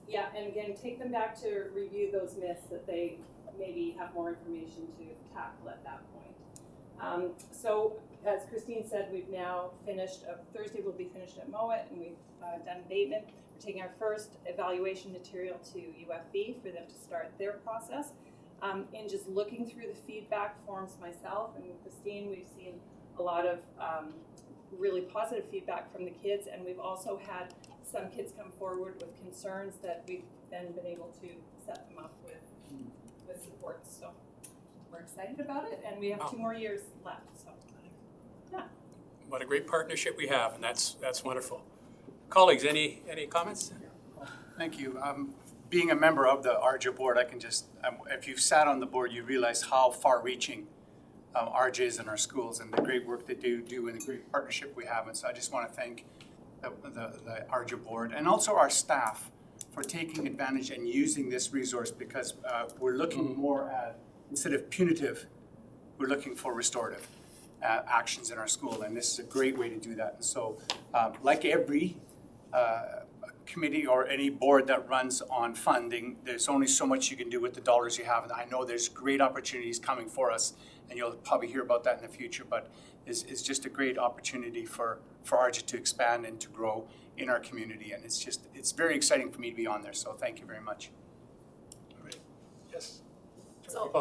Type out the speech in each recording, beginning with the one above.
Yeah, and again, take them back to review those myths that they maybe have more information to tackle at that point. So as Christine said, we've now finished, Thursday we'll be finished at Mowat, and we've done abatement. We're taking our first evaluation material to UFB for them to start their process. In just looking through the feedback forms myself and Christine, we've seen a lot of really positive feedback from the kids, and we've also had some kids come forward with concerns that we've then been able to set them up with supports. So we're excited about it, and we have 2 more years left. So yeah. What a great partnership we have, and that's wonderful. Colleagues, any comments? Thank you. Being a member of the RJ board, I can just, if you've sat on the board, you realize how far-reaching RJ is in our schools and the great work they do and the great partnership we have. And so I just want to thank the RJ board and also our staff for taking advantage and using this resource, because we're looking more at, instead of punitive, we're looking for restorative actions in our school, and this is a great way to do that. And so like every committee or any board that runs on funding, there's only so much you can do with the dollars you have. And I know there's great opportunities coming for us, and you'll probably hear about that in the future, but it's just a great opportunity for RJ to expand and to grow in our community. And it's very exciting for me to be on there. So thank you very much. All right. Yes. So,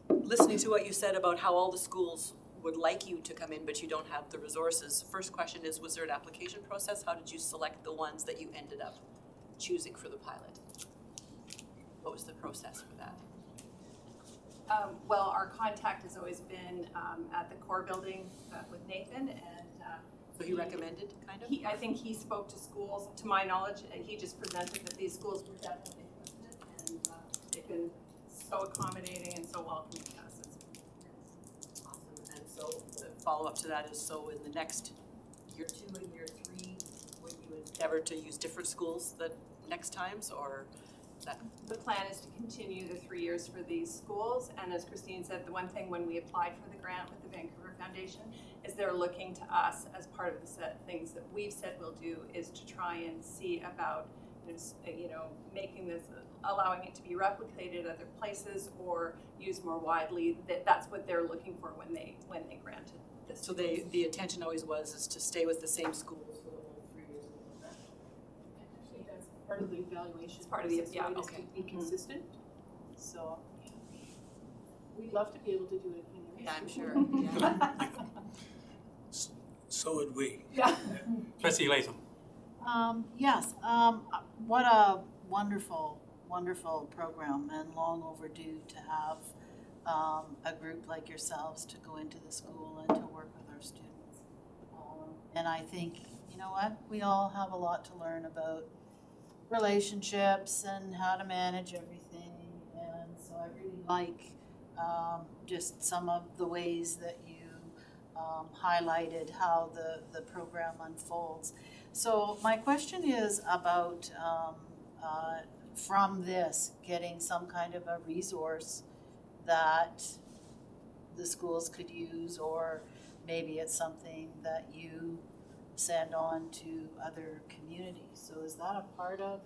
listening to what you said about how all the schools would like you to come in, but you don't have the resources. First question is, was there an application process? How did you select the ones that you ended up choosing for the pilot? What was the process for that? Well, our contact has always been at the core building with Nathan, and So he recommended, kind of? I think he spoke to schools. To my knowledge, he just presented that these schools were definitely interested, and they've been so accommodating and so welcoming to us. Awesome. And so the follow-up to that is, so in the next year 2 and year 3, would you endeavor to use different schools the next times, or that? The plan is to continue the 3 years for these schools, and as Christine said, the one thing when we applied for the grant with the Vancouver Foundation is they're looking to us as part of the set things that we've said we'll do is to try and see about making this, allowing it to be replicated at other places or used more widely. That's what they're looking for when they granted this. So the intention always is to stay with the same schools for the whole 3 years of the program. I think that's part of the evaluation. It's part of the process, right, is okay. to be consistent. So we'd love to be able to do it anyway. Yeah, I'm sure. Yeah. So would we. Yeah. Trustee Latham. Yes, what a wonderful, wonderful program, and long overdue to have a group like yourselves to go into the school and to work with our students. And I think, you know what, we all have a lot to learn about relationships and how to manage everything. And so I really like just some of the ways that you highlighted how the program unfolds. So my question is about from this, getting some kind of a resource that the schools could use, or maybe it's something that you send on to other communities. So is that a part of?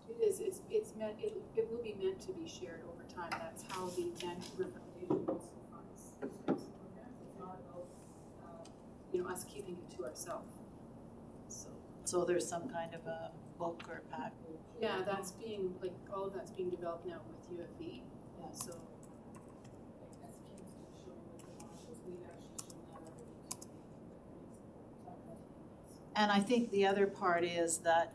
It is. It's meant. It will be meant to be shared over time. That's how the Vancouver Foundation also funds these types of programs. It's not about us keeping it to ourselves. So there's some kind of a book or package? Yeah, that's being all of that's being developed now with UFE. Yeah. So as Kim's been showing with the modules, we've actually shown that already. And I think the other part is that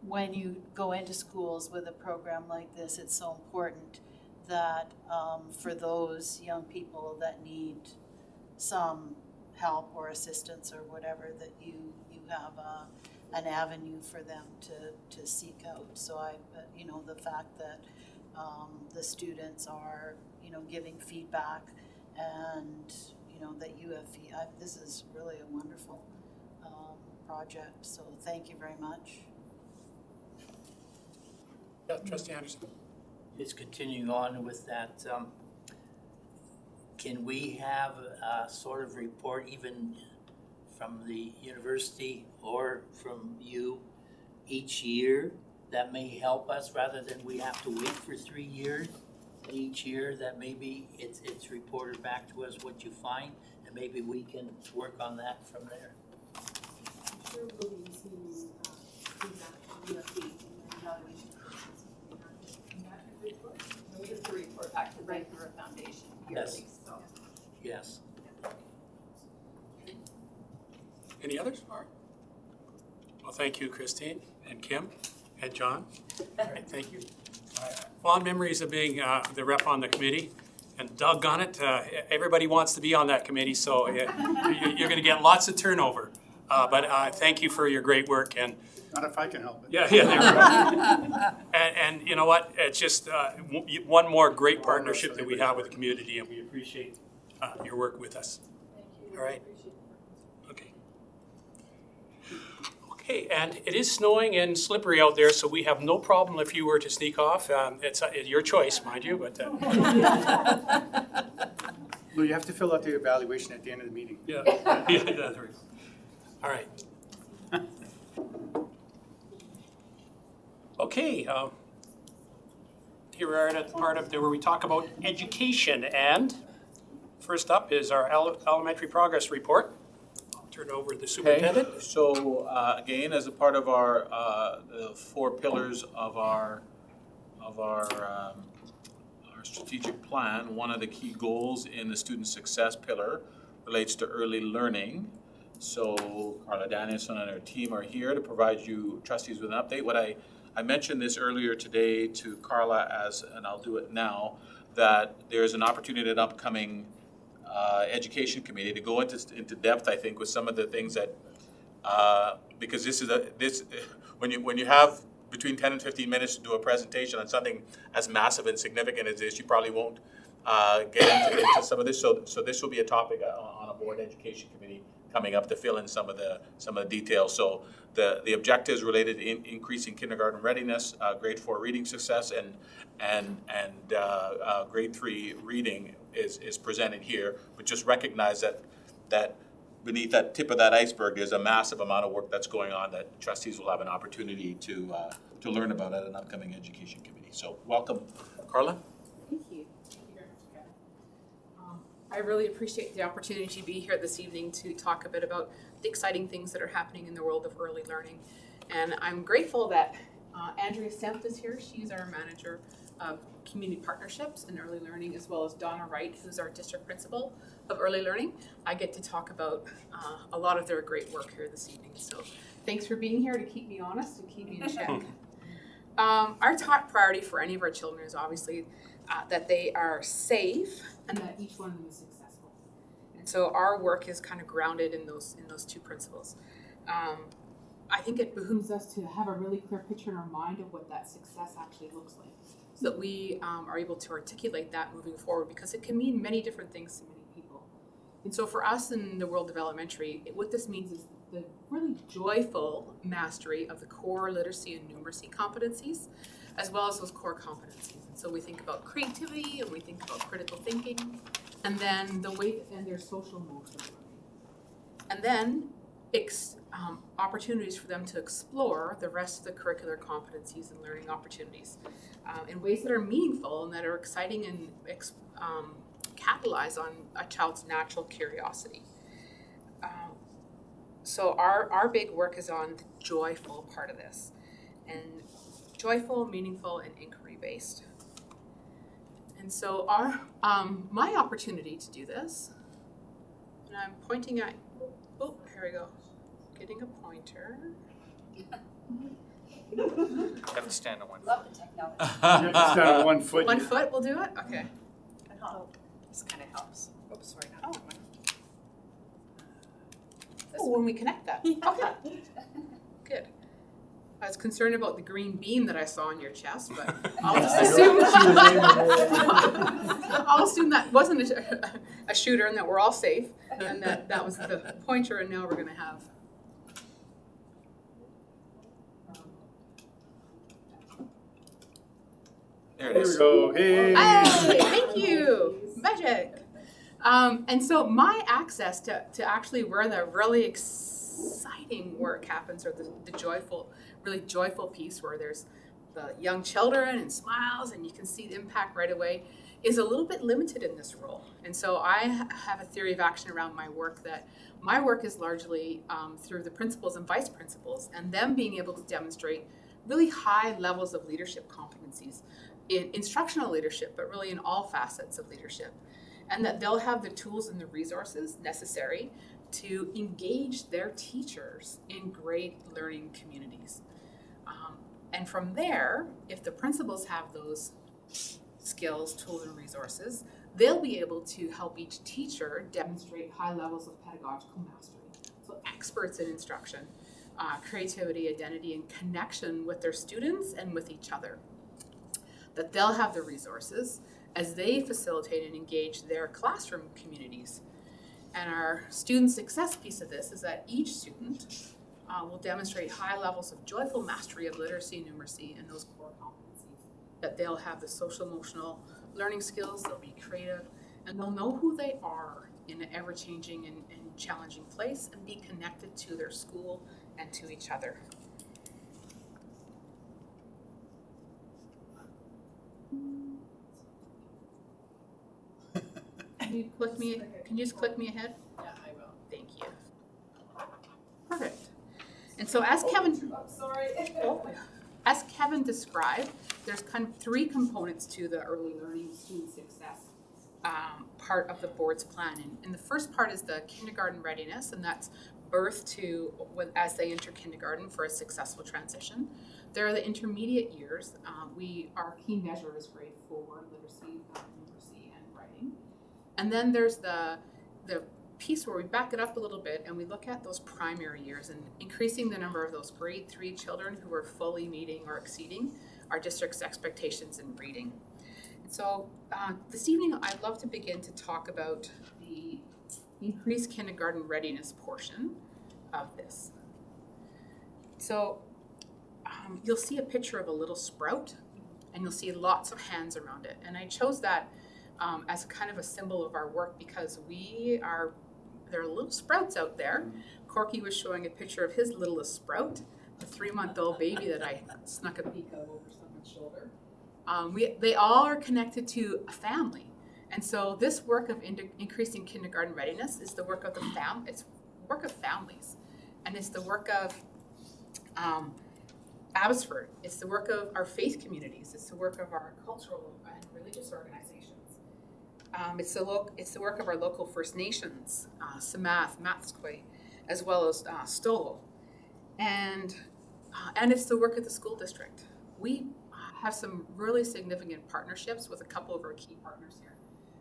when you go into schools with a program like this, it's so important that for those young people that need some help or assistance or whatever, that you have an avenue for them to seek out. So the fact that the students are giving feedback, and that UFE, this is really a wonderful project. So thank you very much. Yeah, Trustee Anderson. Just continuing on with that, can we have a sort of report even from the university or from you each year that may help us, rather than we have to wait for 3 years each year, that maybe it's reported back to us what you find, and maybe we can work on that from there. I'm sure we'll be seeing feedback from the evaluation process. And that report, We have to report back to the Vancouver Foundation Yes. yearly, so. Yes. Any others? All right. Well, thank you, Christine and Kim and John. All right, thank you. Fond memories of being the rep on the committee, and doggone it, everybody wants to be on that committee, so you're going to get lots of turnover. But thank you for your great work, and Not if I can help it. yeah, there we go. And you know what? It's just one more great partnership that we have with the community, and we appreciate your work with us. Thank you. All right. Appreciate the Okay. Okay, and it is snowing and slippery out there, so we have no problem if you were to sneak off. It's your choice, mind you, but Lou, you have to fill out the evaluation at the end of the meeting. yeah. That's right. All right. Okay, here we are at the part of there where we talk about education, and first up is our elementary progress report. I'll turn it over to the superintendent. Okay, so again, as a part of our the 4 pillars of our strategic plan, one of the key goals in the student success pillar relates to early learning. So Carla Danielson and her team are here to provide you trustees with an update. What I mentioned this earlier today to Carla and I'll do it now, that there's an opportunity at an upcoming education committee to go into depth, I think, with some of the things that, because when you have between 10 and 15 minutes to do a presentation on something as massive and significant as this, you probably won't get into some of this. So this will be a topic on a board education committee coming up to fill in some of the details. So the objectives related to increasing kindergarten readiness, grade 4 reading success, and grade 3 reading is presented here. But just recognize that beneath that tip of that iceberg, there's a massive amount of work that's going on that trustees will have an opportunity to learn about at an upcoming education committee. So welcome, Carla. Thank you. Thank you very much, Kevin. I really appreciate the opportunity to be here this evening to talk a bit about the exciting things that are happening in the world of early learning. And I'm grateful that Andrea Semp is here. She's our manager of community partnerships and early learning, as well as Donna Wright, who's our district principal of early learning. I get to talk about a lot of their great work here this evening. So thanks for being here to keep me honest and keep me in check. Our top priority for any of our children is obviously that they are safe and that each one of them is successful. And so our work is kind of grounded in those 2 principles. I think it behooves us to have a really clear picture in our mind of what that success actually looks like, so that we are able to articulate that moving forward, because it can mean many different things to many people. And so for us in the world of elementary, what this means is the really joyful mastery of the core literacy and numeracy competencies, as well as those core competencies. And so we think about creativity, and we think about critical thinking, and then and their social emotional learning. And then opportunities for them to explore the rest of the curricular competencies and learning opportunities in ways that are meaningful and that are exciting and capitalize on a child's natural curiosity. So our big work is on the joyful part of this, and joyful, meaningful, and inquiry-based. And so my opportunity to do this, and I'm pointing at, oh, here we go, getting a pointer. You have to stand on one foot. Love the technology. You have to stand on 1 foot. 1 foot will do it? Okay. This kind of helps. Oh, sorry, not that one. Oh, when we connect that. Okay. Good. I was concerned about the green beam that I saw on your chest, but I'll just assume that wasn't a shooter and that we're all safe, and that was the pointer, and now we're going to have There it There we is. go. Hey. Hey, thank you. Magic. And so my access to actually where the really exciting work happens, or the joyful, really joyful piece where there's the young children and smiles and you can see the impact right away, is a little bit limited in this role. And so I have a theory of action around my work, that my work is largely through the principals and vice principals and them being able to demonstrate really high levels of leadership competencies in instructional leadership, but really in all facets of leadership. And that they'll have the tools and the resources necessary to engage their teachers in great learning communities. And from there, if the principals have those skills, tools, and resources, they'll be able to help each teacher demonstrate high levels of pedagogical mastery. So experts in instruction, creativity, identity, and connection with their students and with each other. That they'll have the resources as they facilitate and engage their classroom communities. And our student success piece of this is that each student will demonstrate high levels of joyful mastery of literacy, numeracy, and those core competencies. That they'll have the social emotional learning skills, they'll be creative, and they'll know who they are in an ever-changing and challenging place, and be connected to their school and to each other. Can you just click me ahead? Yeah, I will. Thank you. Perfect. And so as Kevin, I'm sorry. as Kevin described, there's kind of three components to the early learning student success part of the board's plan. And the first part is the kindergarten readiness, and that's birth to as they enter kindergarten for a successful transition. There are the intermediate years. Our key measure is grade 4 literacy, numeracy, and writing. And then there's the piece where we back it up a little bit and we look at those primary years and increasing the number of those grade 3 children who are fully meeting or exceeding our district's expectations in reading. And so this evening I'd love to begin to talk about the increased kindergarten readiness portion of this. So you'll see a picture of a little sprout and you'll see lots of hands around it. And I chose that as kind of a symbol of our work because there are little sprouts out there. Corky was showing a picture of his littlest sprout, the 3-month-old baby that I snuck a peek of over someone's shoulder. They all are connected to a family. And so this work of increasing kindergarten readiness is the work of it's work of families. And it's the work of Abbotsford. It's the work of our faith communities. It's the work of our cultural and religious organizations. It's the work of our local First Nations, Samath, Matsquay, as well as Stolo. And it's the work of the school district. We have some really significant partnerships with a couple of our key partners here.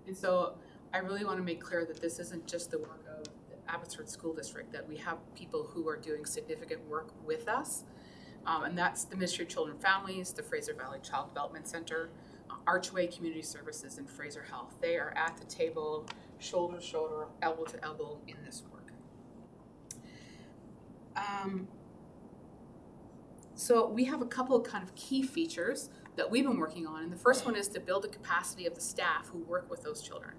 And so I really want to make clear that this isn't just the work of the Abbotsford School District, that we have people who are doing significant work with us. And that's the Ministry of Children and Families, the Fraser Valley Child Development Center, Archway Community Services, and Fraser Health. They are at the table, shoulder to shoulder, elbow to elbow in this work. So we have a couple of kind of key features that we've been working on. And the first one is to build the capacity of the staff who work with those children.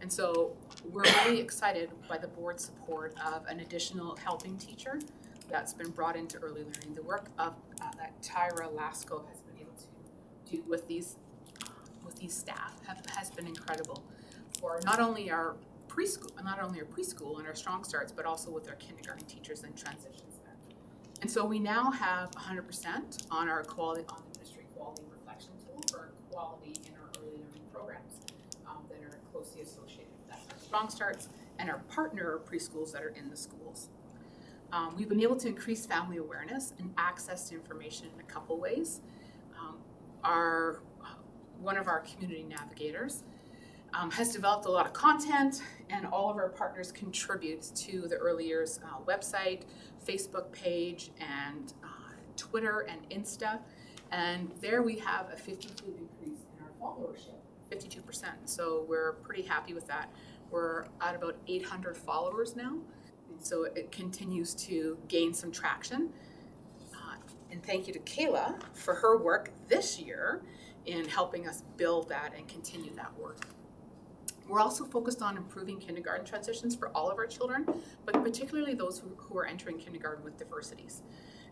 And so we're really excited by the board's support of an additional helping teacher that's been brought into early learning. The work of that Tyra Lasco has been able to do with these staff has been incredible for not only our preschool and our strong starts, but also with our kindergarten teachers and transitions there. And so we now have 100% on our quality, on the ministry quality reflection tool for quality in our early learning programs that are closely associated with that. Our strong starts and our partner preschools that are in the schools. We've been able to increase family awareness and access to information in a couple ways. One of our community navigators has developed a lot of content, and all of our partners contribute to the early years website, Facebook page, and Twitter and Insta. And there we have a 52 increase in our followership, 52%. So we're pretty happy with that. We're at about 800 followers now. And so it continues to gain some traction. And thank you to Kayla for her work this year in helping us build that and continue that work. We're also focused on improving kindergarten transitions for all of our children, but particularly those who are entering kindergarten with diversities.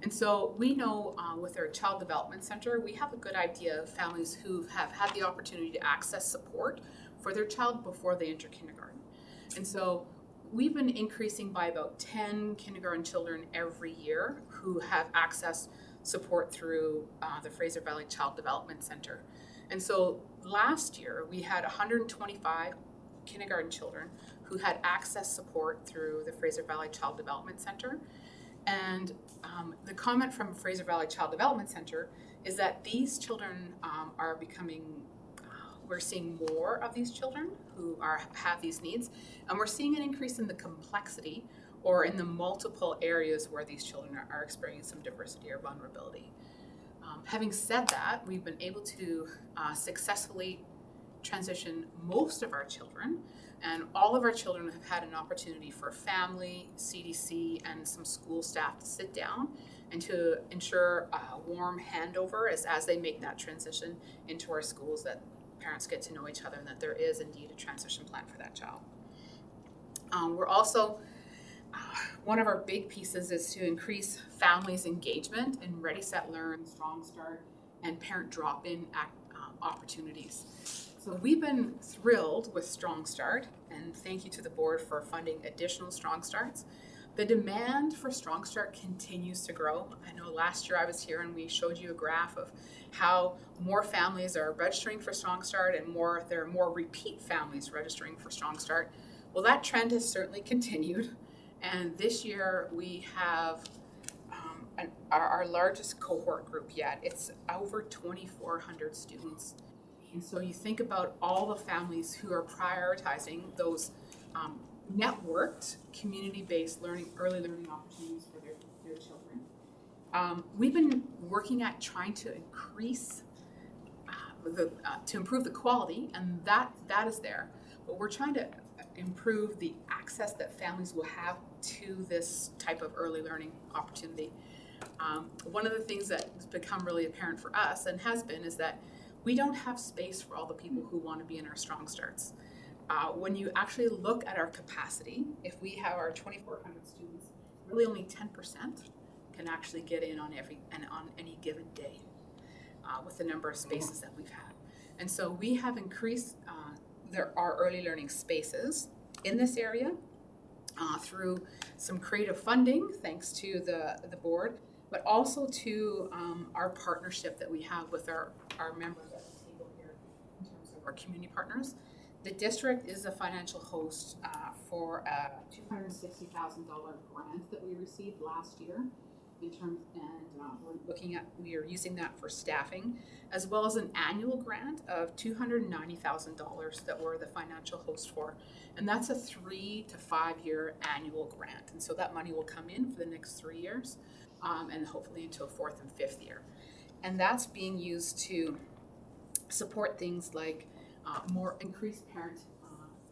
And so we know with our Child Development Center, we have a good idea of families who have had the opportunity to access support for their child before they enter kindergarten. And so we've been increasing by about 10 kindergarten children every year who have accessed support through the Fraser Valley Child Development Center. And so last year we had 125 kindergarten children who had access support through the Fraser Valley Child Development Center. And the comment from Fraser Valley Child Development Center is that these children are becoming, we're seeing more of these children who have these needs, and we're seeing an increase in the complexity or in the multiple areas where these children are experiencing some diversity or vulnerability. Having said that, we've been able to successfully transition most of our children, and all of our children have had an opportunity for family, CDC, and some school staff to sit down and to ensure a warm handover as they make that transition into our schools, that parents get to know each other and that there is indeed a transition plan for that child. We're also, one of our big pieces is to increase families' engagement in Ready, Set, Learn, Strong Start, and parent drop-in opportunities. So we've been thrilled with Strong Start, and thank you to the board for funding additional Strong Starts. The demand for Strong Start continues to grow. I know last year I was here and we showed you a graph of how more families are registering for Strong Start and there are more repeat families registering for Strong Start. Well, that trend has certainly continued, and this year we have our largest cohort group yet. It's over 2,400 students. And so you think about all the families who are prioritizing those networked, community-based early learning opportunities for their children. We've been working at trying to increase, to improve the quality, and that is there. But we're trying to improve the access that families will have to this type of early learning opportunity. One of the things that's become really apparent for us, and has been, is that we don't have space for all the people who want to be in our Strong Starts. When you actually look at our capacity, if we have our 2,400 students, really only 10% can actually get in on any given day with the number of spaces that we've had. And so we have increased our early learning spaces in this area through some creative funding, thanks to the board, but also to our partnership that we have with our members at the table here in terms of our community partners. The district is a financial host for a $260,000 grant that we received last year in terms, and we are using that for staffing, as well as an annual grant of $290,000 that we're the financial host for. And that's a 3 to 5 year annual grant. And so that money will come in for the next 3 years, and hopefully into a 4th and 5th year. And that's being used to support things like more increased parent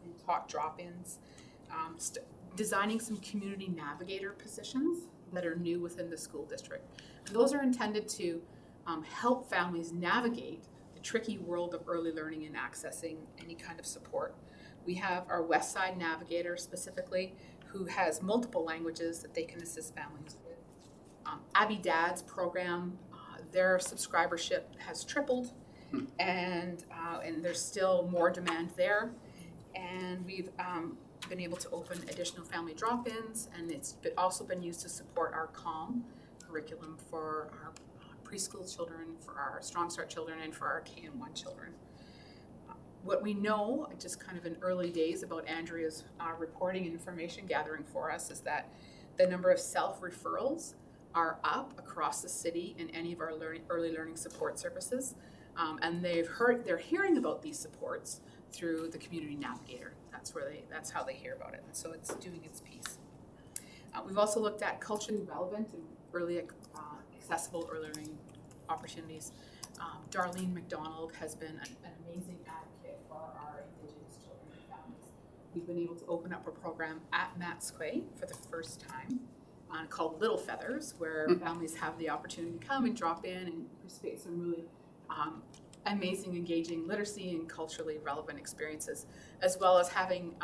and talk drop-ins, designing some community navigator positions that are new within the school district. And those are intended to help families navigate the tricky world of early learning and accessing any kind of support. We have our West Side Navigator specifically, who has multiple languages that they can assist families with. Abby Dad's program, their subscribership has tripled, and there's still more demand there. And we've been able to open additional family drop-ins, and it's also been used to support our CALM curriculum for our preschool children, for our Strong Start children, and for our K-1 children. What we know, just kind of in early days, about Andrea's reporting and information gathering for us, is that the number of self-referrals are up across the city in any of our early learning support services, and they're hearing about these supports through the community navigator. That's how they hear about it, and so it's doing its piece. We've also looked at culturally relevant and early accessible early learning opportunities. Darlene McDonald has been an amazing advocate for our Indigenous children and families. We've been able to open up a program at Matsquay for the first time called Little Feathers, where families have the opportunity to come and drop in and participate in some really amazing, engaging literacy and culturally relevant experiences, as well as having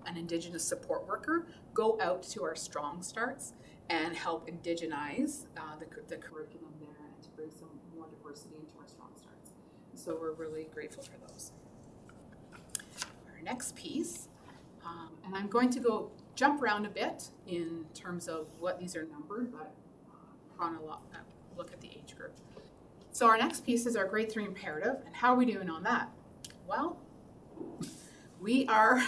an Indigenous support worker go out to our Strong Starts and help indigenize the curriculum there and to bring some more diversity into our Strong Starts. So we're really grateful for those. Our next piece, and I'm going to jump around a bit in terms of what these are numbered, but look at the age group. So our next piece is our grade 3 imperative, and how are we doing on that? Well, we are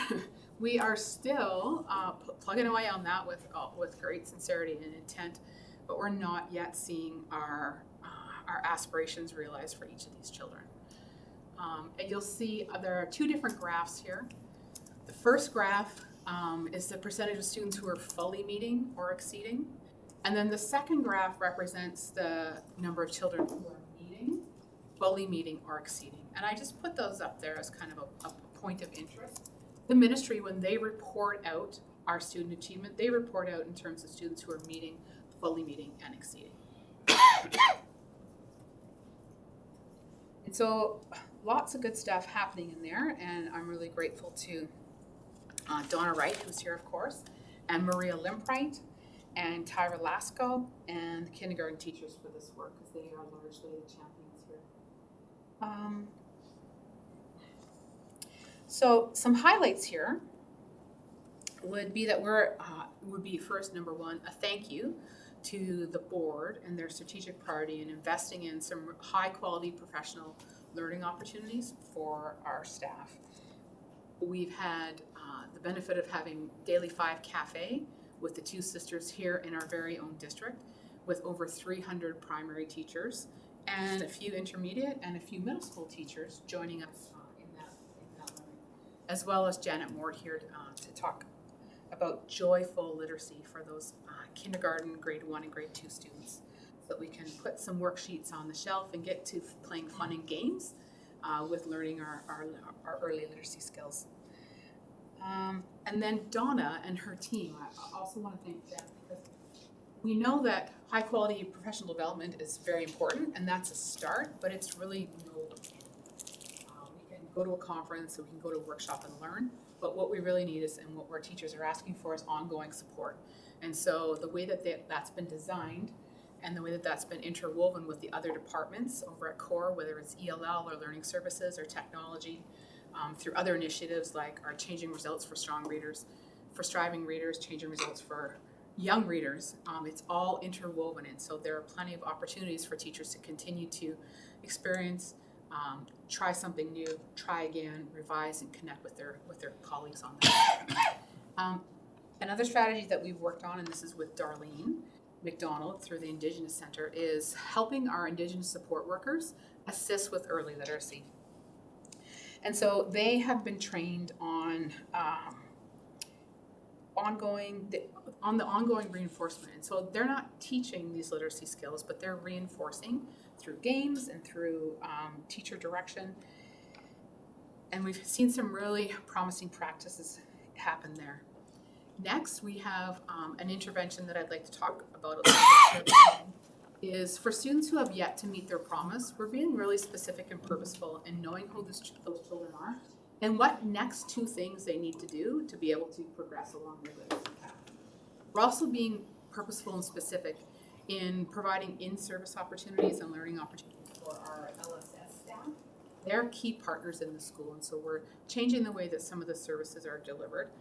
still plugging away on that with great sincerity and intent, but we're not yet seeing our aspirations realized for each of these children. And you'll see there are 2 different graphs here. The first graph is the percentage of students who are fully meeting or exceeding. And then the second graph represents the number of children who are meeting, fully meeting, or exceeding. And I just put those up there as kind of a point of interest. The ministry, when they report out our student achievement, they report out in terms of students who are meeting, fully meeting, and exceeding. And so lots of good stuff happening in there, and I'm really grateful to Donna Wright, who's here, of course, and Maria Limpright, and Tyra Lasco, and the kindergarten teachers for this work, because they are largely the champions here. So some highlights here would be that would be first, number one, a thank you to the board and their strategic priority in investing in some high quality professional learning opportunities for our staff. We've had the benefit of having Daily 5 Cafe with the 2 sisters here in our very own district, with over 300 primary teachers and a few intermediate and a few middle school teachers joining us in that learning, as well as Janet Moore here to talk about joyful literacy for those kindergarten, grade 1 and grade 2 students, so that we can put some worksheets on the shelf and get to playing fun and games with learning our early literacy skills. And then Donna and her team, I also want to thank them, because we know that high quality professional development is very important, and that's a start, but it's really no we can go to a conference, we can go to a workshop and learn, but what we really need is, and what our teachers are asking for, is ongoing support. And so the way that that's been designed, and the way that that's been interwoven with the other departments over at CORE, whether it's ELL or learning services or technology, through other initiatives like our changing results for strong readers, for striving readers, changing results for young readers, it's all interwoven, and so there are plenty of opportunities for teachers to continue to experience, try something new, try again, revise, and connect with their colleagues on that. Another strategy that we've worked on, and this is with Darlene McDonald through the Indigenous Center, is helping our Indigenous support workers assist with early literacy. And so they have been trained on the ongoing reinforcement. And so they're not teaching these literacy skills, but they're reinforcing through games and through teacher direction. And we've seen some really promising practices happen there. Next, we have an intervention that I'd like to talk about a little bit, is for students who have yet to meet their promise, we're being really specific and purposeful in knowing who those children are and what next 2 things they need to do to be able to progress along their literacy path. We're also being purposeful and specific in providing in-service opportunities and learning opportunities for our LSS staff. They're key partners in the school, and so we're changing the way that some of the services are delivered.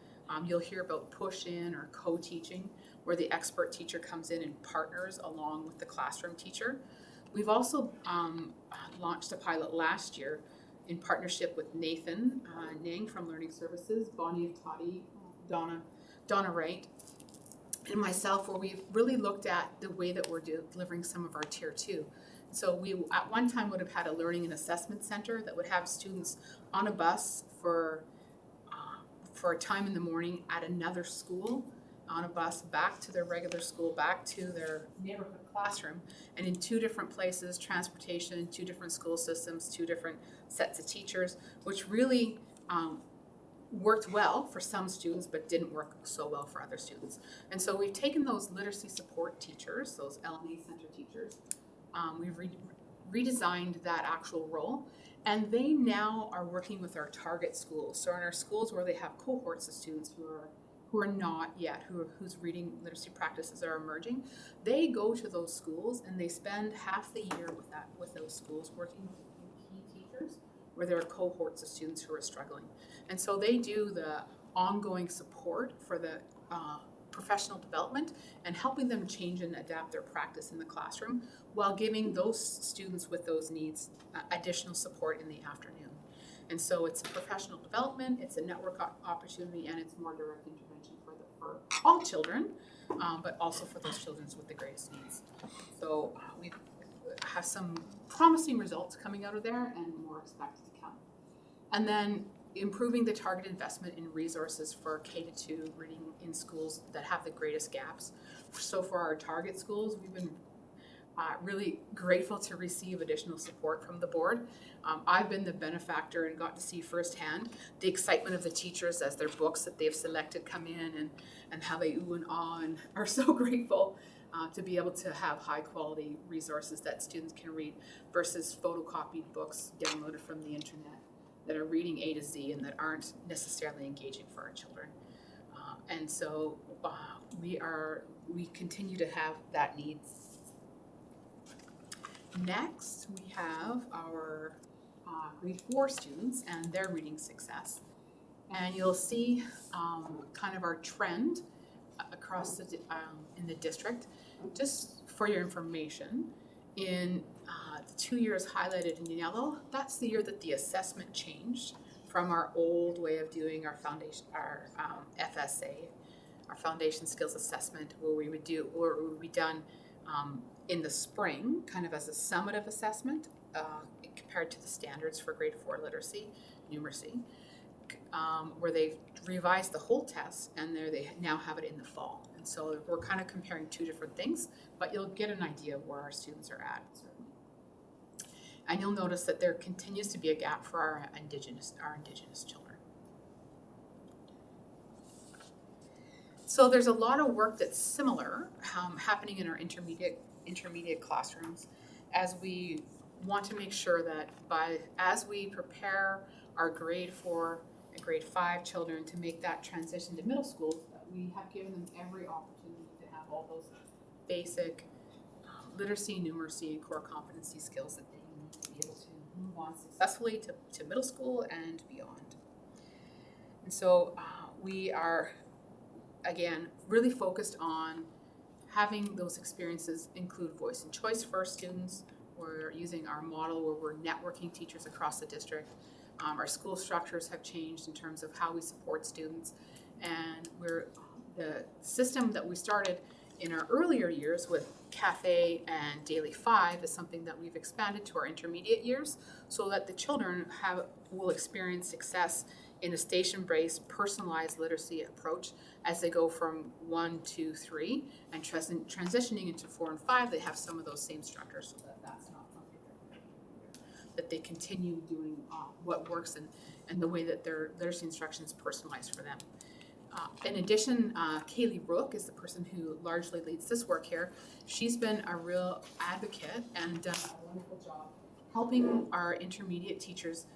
You'll hear about push-in or co-teaching, where the expert teacher comes in and partners along with the classroom teacher. We've also launched a pilot last year in partnership with Nathan Nang from Learning Services, Bonnie Toddy, Donna Wright, and myself, where we've really looked at the way that we're delivering some of our Tier 2. So we at one time would have had a learning and assessment center that would have students on a bus for a time in the morning at another school, on a bus back to their regular school, back to their neighborhood classroom, and in 2 different places, transportation, 2 different school systems, 2 different sets of teachers, which really worked well for some students but didn't work so well for other students. And so we've taken those literacy support teachers, those LMA center teachers, we've redesigned that actual role. And they now are working with our target schools. So in our schools where they have cohorts of students who are not yet, whose reading literacy practices are emerging, they go to those schools and they spend half the year with those schools working with key teachers where there are cohorts of students who are struggling. And so they do the ongoing support for the professional development and helping them change and adapt their practice in the classroom while giving those students with those needs additional support in the afternoon. And so it's a professional development, it's a network opportunity, and it's more direct intervention for all children, but also for those children with the greatest needs. So we have some promising results coming out of there and more expected to come. And then improving the target investment in resources for K-2 reading in schools that have the greatest gaps. So for our target schools, we've been really grateful to receive additional support from the board. I've been the benefactor and got to see firsthand the excitement of the teachers as their books that they've selected come in and how they ooh and ah and are so grateful to be able to have high quality resources that students can read versus photocopied books downloaded from the internet that are reading A to Z and that aren't necessarily engaging for our children. And so we continue to have that need. Next, we have our grade 4 students and their reading success. And you'll see kind of our trend across in the district. Just for your information, in the 2 years highlighted in yellow, that's the year that the assessment changed from our old way of doing our foundation, our FSA, our foundation skills assessment, where we would be done in the spring, kind of as a summative assessment compared to the standards for grade 4 literacy, numeracy, where they've revised the whole test and they now have it in the fall. And so we're kind of comparing two different things, but you'll get an idea of where our students are at, certainly. And you'll notice that there continues to be a gap for our indigenous children. So there's a lot of work that's similar happening in our intermediate classrooms as we want to make sure that as we prepare our grade 4 and grade 5 children to make that transition to middle school, that we have given them every opportunity to have all those basic literacy, numeracy, and core competency skills that they need to be able to move on successfully to middle school and beyond. And so we are, again, really focused on having those experiences include voice and choice for our students. We're using our model where we're networking teachers across the district. Our school structures have changed in terms of how we support students. And the system that we started in our earlier years with Cafe and Daily 5 is something that we've expanded to our intermediate years so that the children will experience success in a station-based, personalized literacy approach as they go from 1 to 3 and transitioning into 4 and 5. They have some of those same structures so that's not something that they continue doing what works and the way that their literacy instruction is personalized for them. In addition, Kaylee Rook is the person who largely leads this work here. She's been a real advocate and done a wonderful job helping our intermediate teachers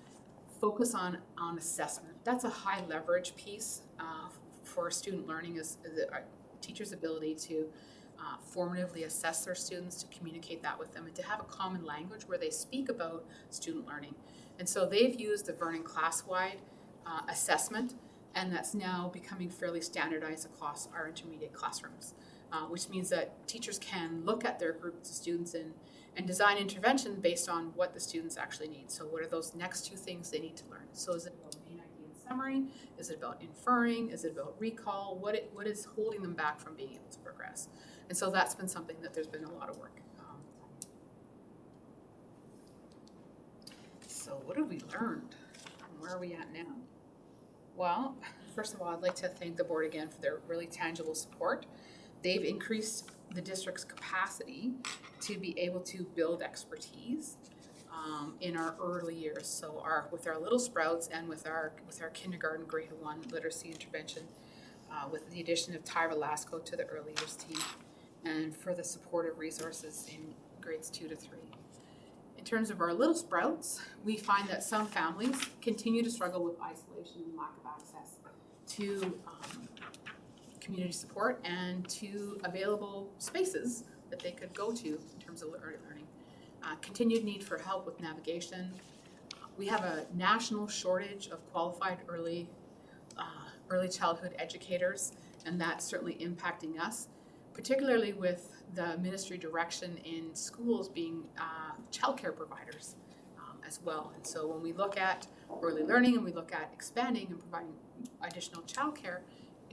focus on assessment. That's a high leverage piece for student learning is our teachers' ability to formatively assess their students, to communicate that with them, and to have a common language where they speak about student learning. And so they've used the Vernon class-wide assessment, and that's now becoming fairly standardized across our intermediate classrooms, which means that teachers can look at their groups of students and design intervention based on what the students actually need. So what are those next two things they need to learn? So is it about main idea and summary? Is it about inferring? Is it about recall? What is holding them back from being able to progress? And so that's been something that there's been a lot of work. So what have we learned? And where are we at now? Well, first of all, I'd like to thank the board again for their really tangible support. They've increased the district's capacity to be able to build expertise in our early years. So with our little sprouts and with our kindergarten grade 1 literacy intervention, with the addition of Tyra Lasco to the early years team, and for the supportive resources in grades 2 to 3. In terms of our little sprouts, we find that some families continue to struggle with isolation and lack of access to community support and to available spaces that they could go to in terms of early learning. Continued need for help with navigation. We have a national shortage of qualified early childhood educators, and that's certainly impacting us, particularly with the ministry direction in schools being childcare providers as well. And so when we look at early learning and we look at expanding and providing additional childcare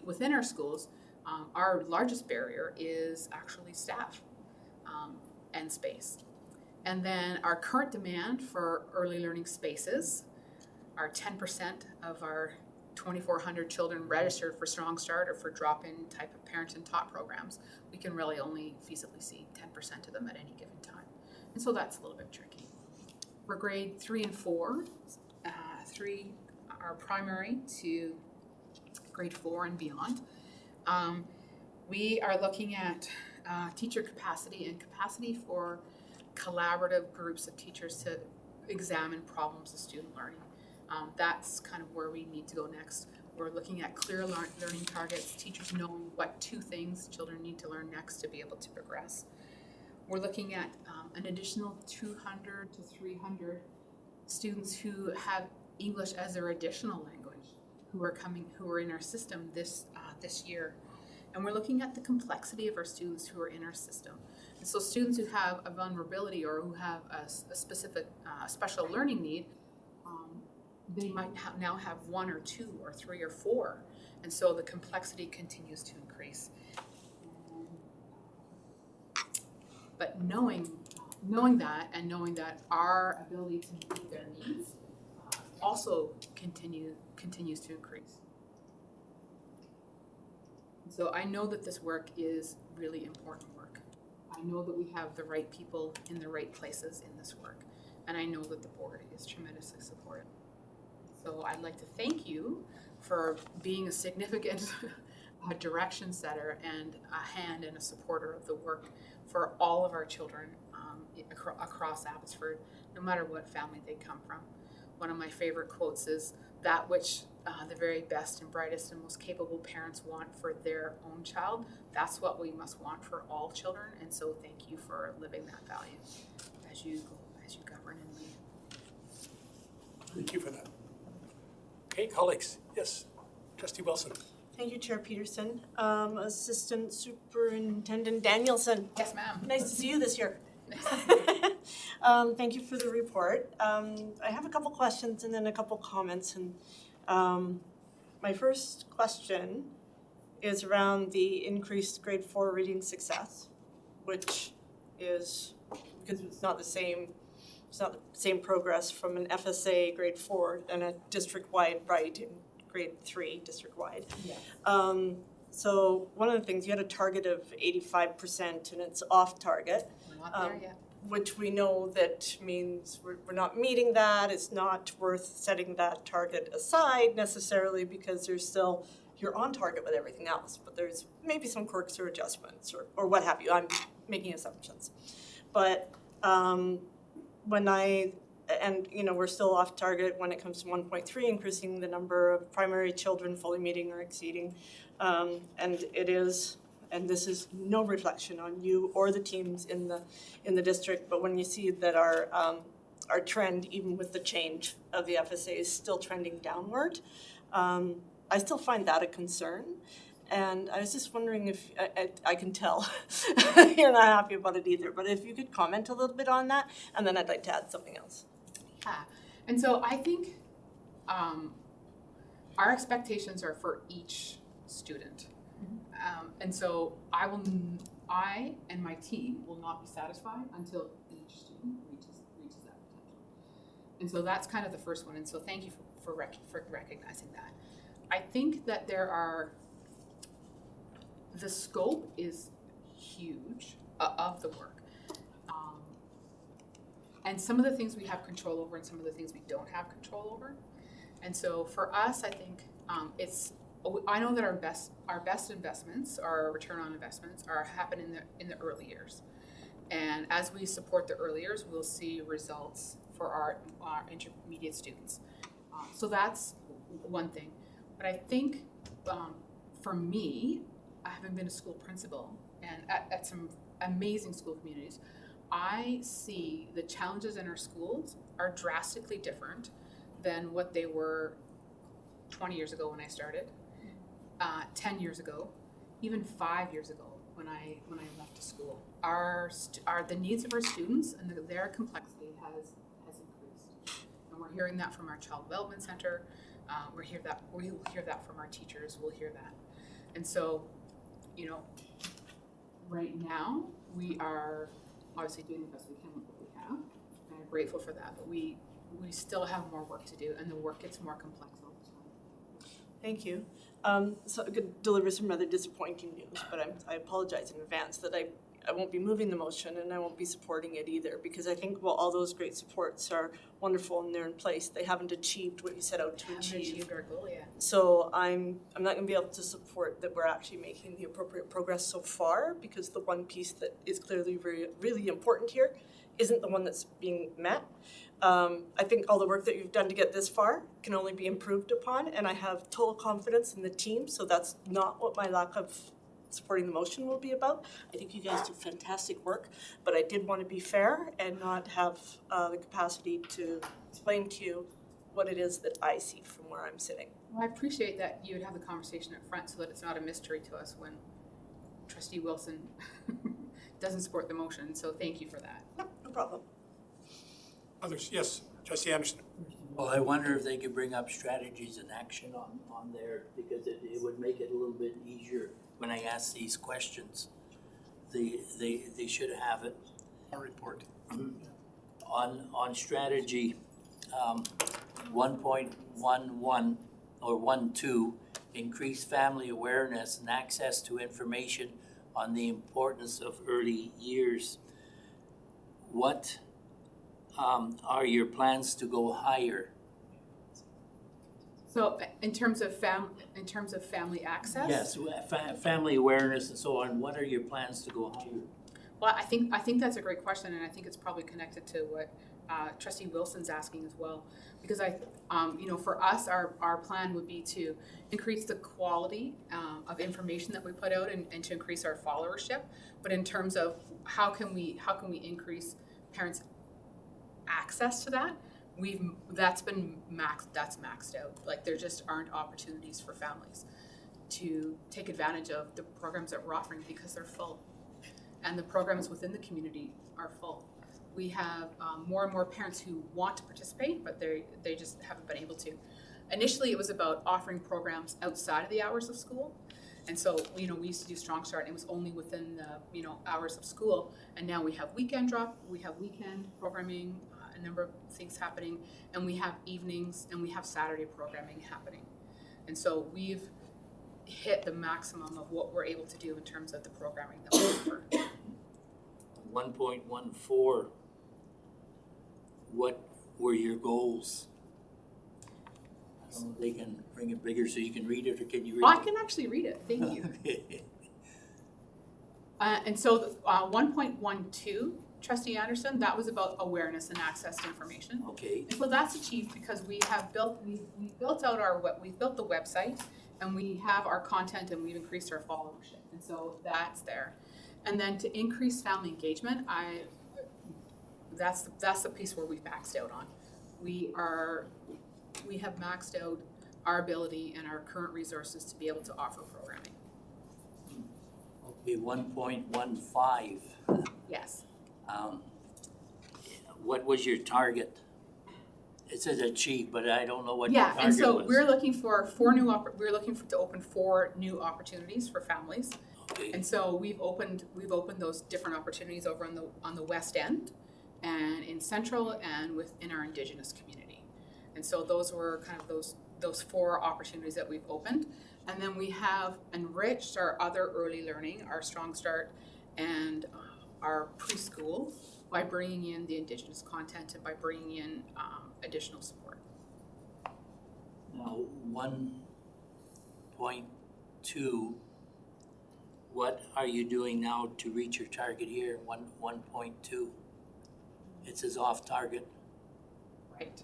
within our schools, our largest barrier is actually staff and space. And then our current demand for early learning spaces are 10% of our 2,400 children registered for Strong Start or for drop-in type of parent and taught programs. We can really only feasibly see 10% of them at any given time. And so that's a little bit tricky. For grade 3 and 4, 3 are primary to grade 4 and beyond. We are looking at teacher capacity and capacity for collaborative groups of teachers to examine problems of student learning. That's kind of where we need to go next. We're looking at clear learning targets, teachers knowing what 2 things children need to learn next to be able to progress. We're looking at an additional 200 to 300 students who have English as their additional language, who are in our system this year. And we're looking at the complexity of our students who are in our system. And so students who have a vulnerability or who have a specific special learning need, they might now have 1 or 2 or 3 or 4. And so the complexity continues to increase. But knowing that and knowing that our ability to meet their needs also continues to increase. So I know that this work is really important work. I know that we have the right people in the right places in this work. And I know that the board is tremendously supportive. So I'd like to thank you for being a significant direction setter and a hand and a supporter of the work for all of our children across Abbotsford, no matter what family they come from. One of my favorite quotes is, "That which the very best and brightest and most capable parents want for their own child, that's what we must want for all children." And so thank you for living that value as you govern and lead. Thank you for that. Okay, colleagues, yes, Trustee Wilson. Thank you, Chair Peterson. Assistant Superintendent Danielson. Yes, ma'am. Nice to see you this year. Thank you for the report. I have a couple questions and then a couple comments. And my first question is around the increased grade 4 reading success, which is, because it's not the same progress from an FSA grade 4 and a district-wide, right, in grade 3 district-wide. Yes. So one of the things, you had a target of 85% and it's off target. We're not there yet. Which we know that means we're not meeting that. It's not worth setting that target aside necessarily because you're on target with everything else, but there's maybe some quirks or adjustments or what have you. I'm making assumptions. But we're still off target when it comes to 1.3, increasing the number of primary children fully meeting or exceeding. And this is no reflection on you or the teams in the district, but when you see that our trend, even with the change of the FSA, is still trending downward, I still find that a concern. And I was just wondering if, I can tell you're not happy about it either, but if you could comment a little bit on that, and then I'd like to add something else. Yeah. And so I think our expectations are for each student. And so I and my team will not be satisfied until each student reaches that potential. And so that's kind of the first one. And so thank you for recognizing that. I think that the scope is huge of the work. And some of the things we have control over and some of the things we don't have control over. And so for us, I think I know that our best investments, our return on investments, happen in the early years. And as we support the early years, we'll see results for our intermediate students. So that's one thing. But I think for me, I haven't been a school principal and at some amazing school communities, I see the challenges in our schools are drastically different than what they were 20 years ago when I started, 10 years ago, even 5 years ago when I left school. The needs of our students and their complexity has increased, and we're hearing that from our Child Development Center. We'll hear that from our teachers. We'll hear that, and so, you know, right now we are obviously doing the best we can with what we have, and I'm grateful for that. But we still have more work to do, and the work gets more complex all the time. Thank you. So I could deliver some rather disappointing news, but I apologize in advance that I won't be moving the motion and I won't be supporting it either, because I think while all those great supports are wonderful and they're in place, they haven't achieved what you set out to Haven't achieve. achieved our goal yet. So I'm not going to be able to support that we're actually making the appropriate progress so far, because the one piece that is clearly really important here isn't the one that's being met. I think all the work that you've done to get this far can only be improved upon, and I have total confidence in the team, so that's not what my lack of supporting the motion will be about. I think you guys do fantastic work, but I did want to be fair and not have the capacity to explain to you what it is that I see from where I'm sitting. Well, I appreciate that you would have the conversation up front so that it's not a mystery to us when Trustee Wilson doesn't support the motion, so thank you for that. No problem. Others? Yes, Trustee Anderson. Well, I wonder if they could bring up strategies and action on there, because it would make it a little bit easier when I ask these questions. They should have it. Our report. On strategy, 1.11 or 1.2, increase family awareness and access to information on the importance of early years. What are your plans to go higher? So in terms of family access? Yes, family awareness and so on. What are your plans to go higher? Well, I think that's a great question, and I think it's probably connected to what Trustee Wilson's asking as well. Because for us, our plan would be to increase the quality of information that we put out and to increase our followership. But in terms of how can we increase parents' access to that, that's maxed out. Like, there just aren't opportunities for families to take advantage of the programs that we're offering because they're full, and the programs within the community are full. We have more and more parents who want to participate, but they just haven't been able to. Initially, it was about offering programs outside of the hours of school, and so we used to do Strong Start, and it was only within the hours of school. And now we have weekend drop, we have weekend programming, a number of things happening, and we have evenings and we have Saturday programming happening. And so we've hit the maximum of what we're able to do in terms of the programming that we offer. 1.14, what were your goals? I don't know if they can bring it bigger so you can read it, or can you read it? I can actually read it, thank you. Okay. And so 1.12, Trustee Anderson, that was about awareness and access to information. Okay. And so that's achieved because we've built the website, and we have our content, and we've increased our followership, and so that's there. And then to increase family engagement, that's the piece where we've maxed out on. We have maxed out our ability and our current resources to be able to offer programming. Okay, 1.15. Yes. What was your target? It says achieve, but I don't know what your target Yeah, and so was. we're looking for to open 4 new opportunities for families. Okay. And so we've opened those different opportunities over on the west end and in Central and within our Indigenous community. And so those were kind of those 4 opportunities that we've opened. And then we have enriched our other early learning, our Strong Start and our preschool, by bringing in the Indigenous content and by bringing in additional support. Now, 1.2, what are you doing now to reach your target here, 1.2? It says off target. Right.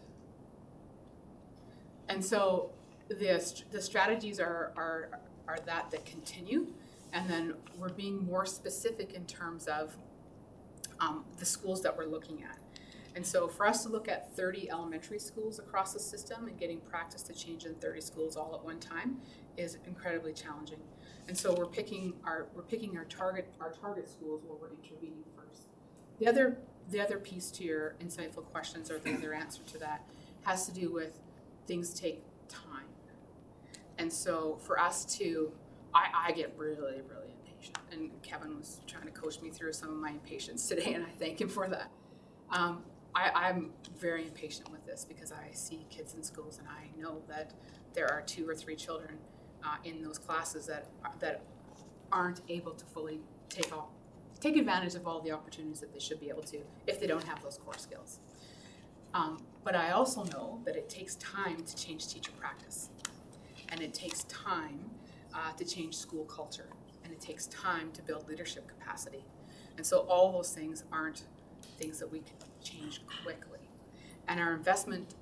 And so the strategies are that continue, and then we're being more specific in terms of the schools that we're looking at. And so for us to look at 30 elementary schools across the system and getting practice to change in 30 schools all at one time is incredibly challenging. And so we're picking our target schools where we're intervening first. The other piece to your insightful questions, or the other answer to that, has to do with things take time. And so for us to, I get really, really impatient, and Kevin was trying to coach me through some of my impatience today, and I thank him for that. I'm very impatient with this because I see kids in schools, and I know that there are 2 or 3 children in those classes that aren't able to fully take advantage of all the opportunities that they should be able to if they don't have those core skills. But I also know that it takes time to change teacher practice, and it takes time to change school culture, and it takes time to build leadership capacity. And so all those things aren't things that we can change quickly. And our investment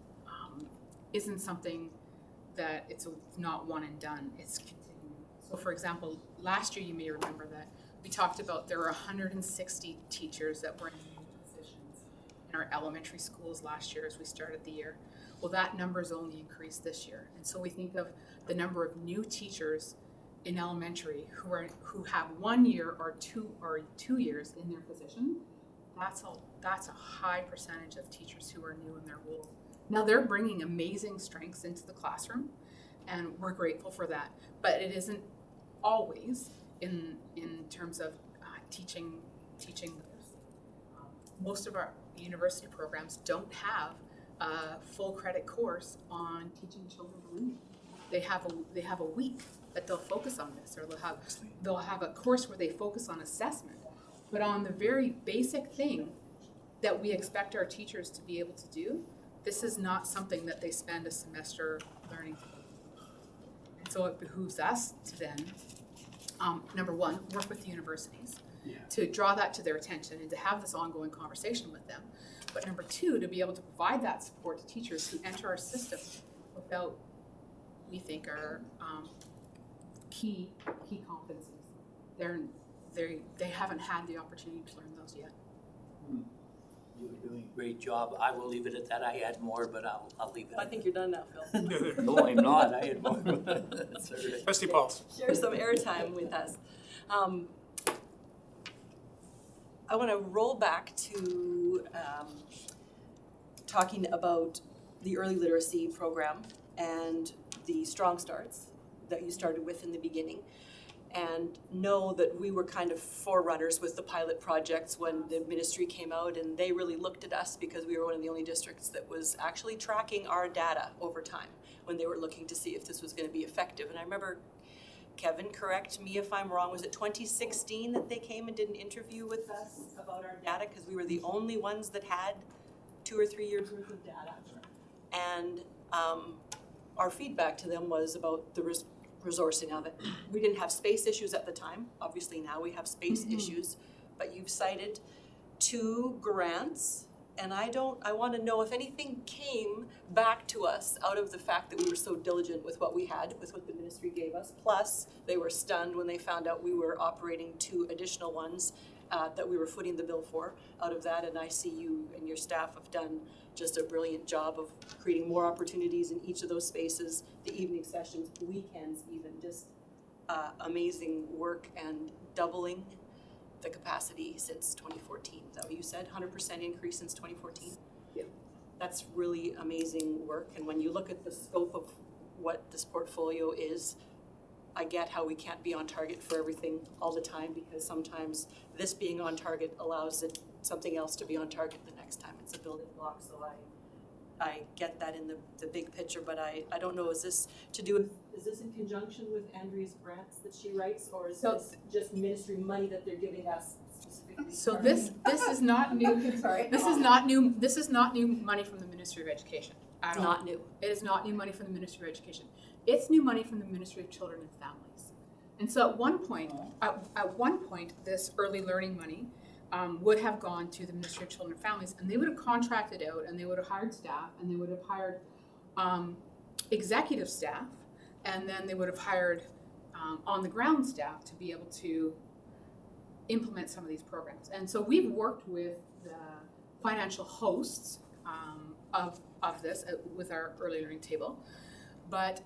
isn't something that it's not one and done, it's continuing. So for example, last year you may remember that we talked about there were 160 teachers that were in new positions in our elementary schools last year as we started the year. Well, that number's only increased this year. And so we think of the number of new teachers in elementary who have 1 year or 2 years in their position. That's a high percentage of teachers who are new in their role. Now they're bringing amazing strengths into the classroom, and we're grateful for that. But it isn't always in terms of teaching literacy. Most of our university programs don't have a full credit course on teaching children reading. They have a week that they'll focus on this, or they'll have a course where they focus on assessment. But on the very basic thing that we expect our teachers to be able to do, this is not something that they spend a semester learning. And so it behooves us to then, number one, work with the universities to draw that to their attention and to have this ongoing conversation with them. But number two, to be able to provide that support to teachers who enter our system without, we think, are key competencies. They haven't had the opportunity to learn those yet. You're doing a great job. I will leave it at that. I had more, but I'll leave it. I think you're done now, Phil. No, I'm not. I had more. Sorry. Trustee Pauls. Share some airtime with us. I want to roll back to talking about the early literacy program and the Strong Starts that you started with in the beginning, and know that we were kind of forerunners with the pilot projects when the ministry came out, and they really looked at us because we were one of the only districts that was actually tracking our data over time when they were looking to see if this was going to be effective. And I remember, Kevin, correct me if I'm wrong, was it 2016 that they came and did an interview with us about our data because we were the only ones that had 2 or 3 years worth of data? And our feedback to them was about the resourcing of it. We didn't have space issues at the time. Obviously now we have space issues, but you've cited 2 grants, and I want to know if anything came back to us out of the fact that we were so diligent with what we had, with what the ministry gave us. Plus, they were stunned when they found out we were operating 2 additional ones that we were footing the bill for out of that. And I see you and your staff have done just a brilliant job of creating more opportunities in each of those spaces, the evening sessions, weekends even, just amazing work and doubling the capacity since 2014. Is that what you said? 100% increase since 2014? Yeah. That's really amazing work. And when you look at the scope of what this portfolio is, I get how we can't be on target for everything all the time, because sometimes this being on target allows something else to be on target the next time. It's a building block, so I get that in the big picture, but I don't know, is this in conjunction with Andrea's grants that she writes, or is this just ministry money that they're giving us specifically? So this is not new. Sorry. This is not new money from the Ministry of Education. It's not new. It is not new money from the Ministry of Education. It's new money from the Ministry of Children and Families. And so at one point, this early learning money would have gone to the Ministry of Children and Families, and they would have contracted out, and they would have hired staff, and they would have hired executive staff, and then they would have hired on the ground staff to be able to implement some of these programs. And so we've worked with the financial hosts of this with our early learning table, but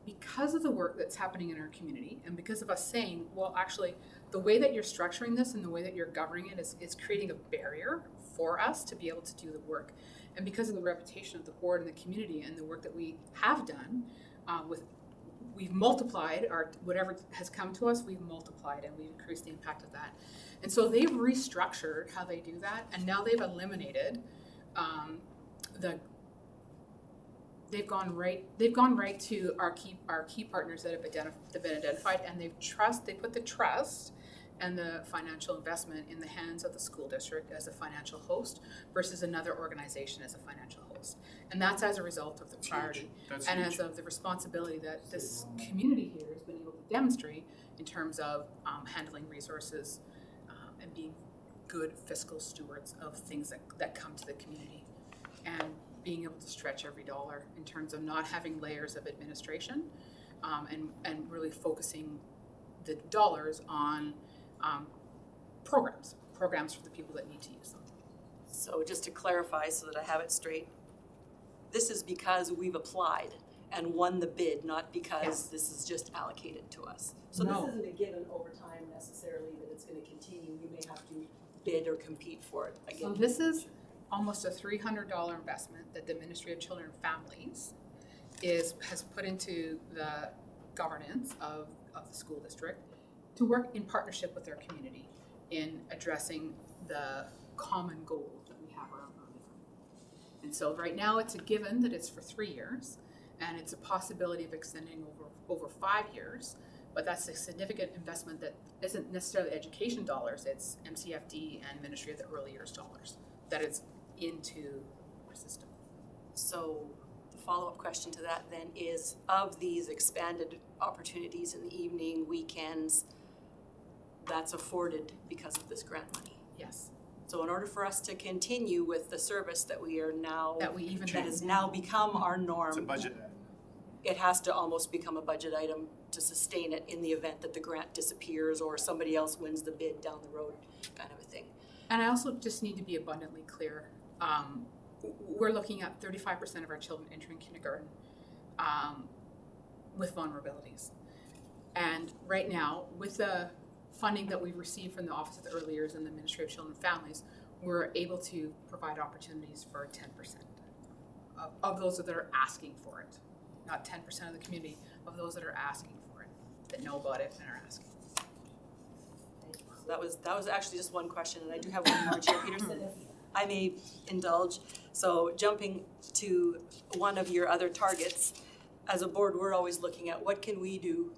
because of the work that's happening in our community, and because of us saying, well, actually, the way that you're structuring this and the way that you're governing it is creating a barrier for us to be able to do the work. And because of the reputation of the board and the community and the work that we have done, we've multiplied whatever has come to us, we've multiplied and we've increased the impact of that. And so they've restructured how they do that, and now they've eliminated they've gone right to our key partners that have been identified, and they put the trust and the financial investment in the hands of the school district as a financial host versus another organization as a financial host. And that's as a result of the priority and as of the responsibility that this community here has been able to demonstrate in terms of handling resources and being good fiscal stewards of things that come to the community, and being able to stretch every dollar in terms of not having layers of administration, and really focusing the dollars on programs for the people that need to use them. So just to clarify so that I have it straight, this is because we've applied and won the bid, not because this is just allocated to us. So No. this isn't a given over time necessarily that it's going to continue. You may have to bid or compete for it again. So this is almost a $300 investment that the Ministry of Children and Families has put into the governance of the school district to work in partnership with their community in addressing the common goals that we have around early learning. And so right now it's a given that it's for 3 years, and it's a possibility of extending over 5 years, but that's a significant investment that isn't necessarily education dollars, it's MCFD and Ministry of the Early Years dollars that is into our system. So the follow-up question to that then is, of these expanded opportunities in the evening, weekends, that's afforded because of this grant money. Yes. So in order for us to continue with the service that we are now, That has now become our norm, It's a budget. it has to almost become a budget item to sustain it in the event that the grant disappears or somebody else wins the bid down the road, kind of a thing. And I also just need to be abundantly clear. We're looking at 35% of our children entering kindergarten with vulnerabilities. And right now, with the funding that we've received from the Office of the Early Years and the Ministry of Children and Families, we're able to provide opportunities for 10% of those that are asking for it. Not 10% of the community, of those that are asking for it, that know about it and are asking. That was actually just one question, and I do have one more, Chair Peterson, if I may indulge. So jumping to one of your other targets, as a board, we're always looking at what can we do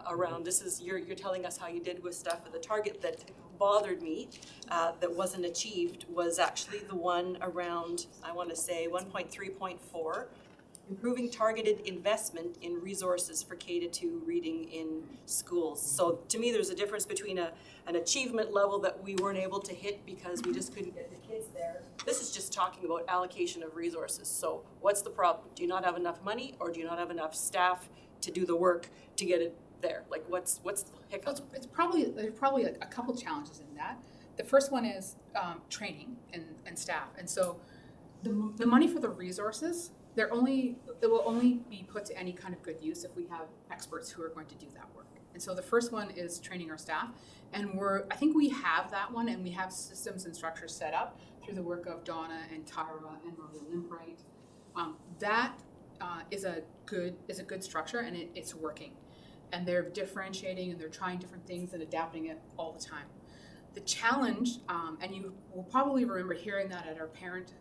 around, this is, you're telling us how you did with stuff, but the target that bothered me that wasn't achieved was actually the one around, I want to say 1.3.4, improving targeted investment in resources for K-2 reading in schools. So to me, there's a difference between an achievement level that we weren't able to hit because we just couldn't get the kids there. This is just talking about allocation of resources. So what's the problem? Do you not have enough money, or do you not have enough staff to do the work to get it there? Like what's the hiccup? So there's probably a couple challenges in that. The first one is training and staff. And so the money for the resources, it will only be put to any kind of good use if we have experts who are going to do that work. And so the first one is training our staff, and I think we have that one, and we have systems and structures set up through the work of Donna and Tyra and Maria Limbright. That is a good structure, and it's working. And they're differentiating and they're trying different things and adapting it all the time. The challenge, and you will probably remember hearing that at our parent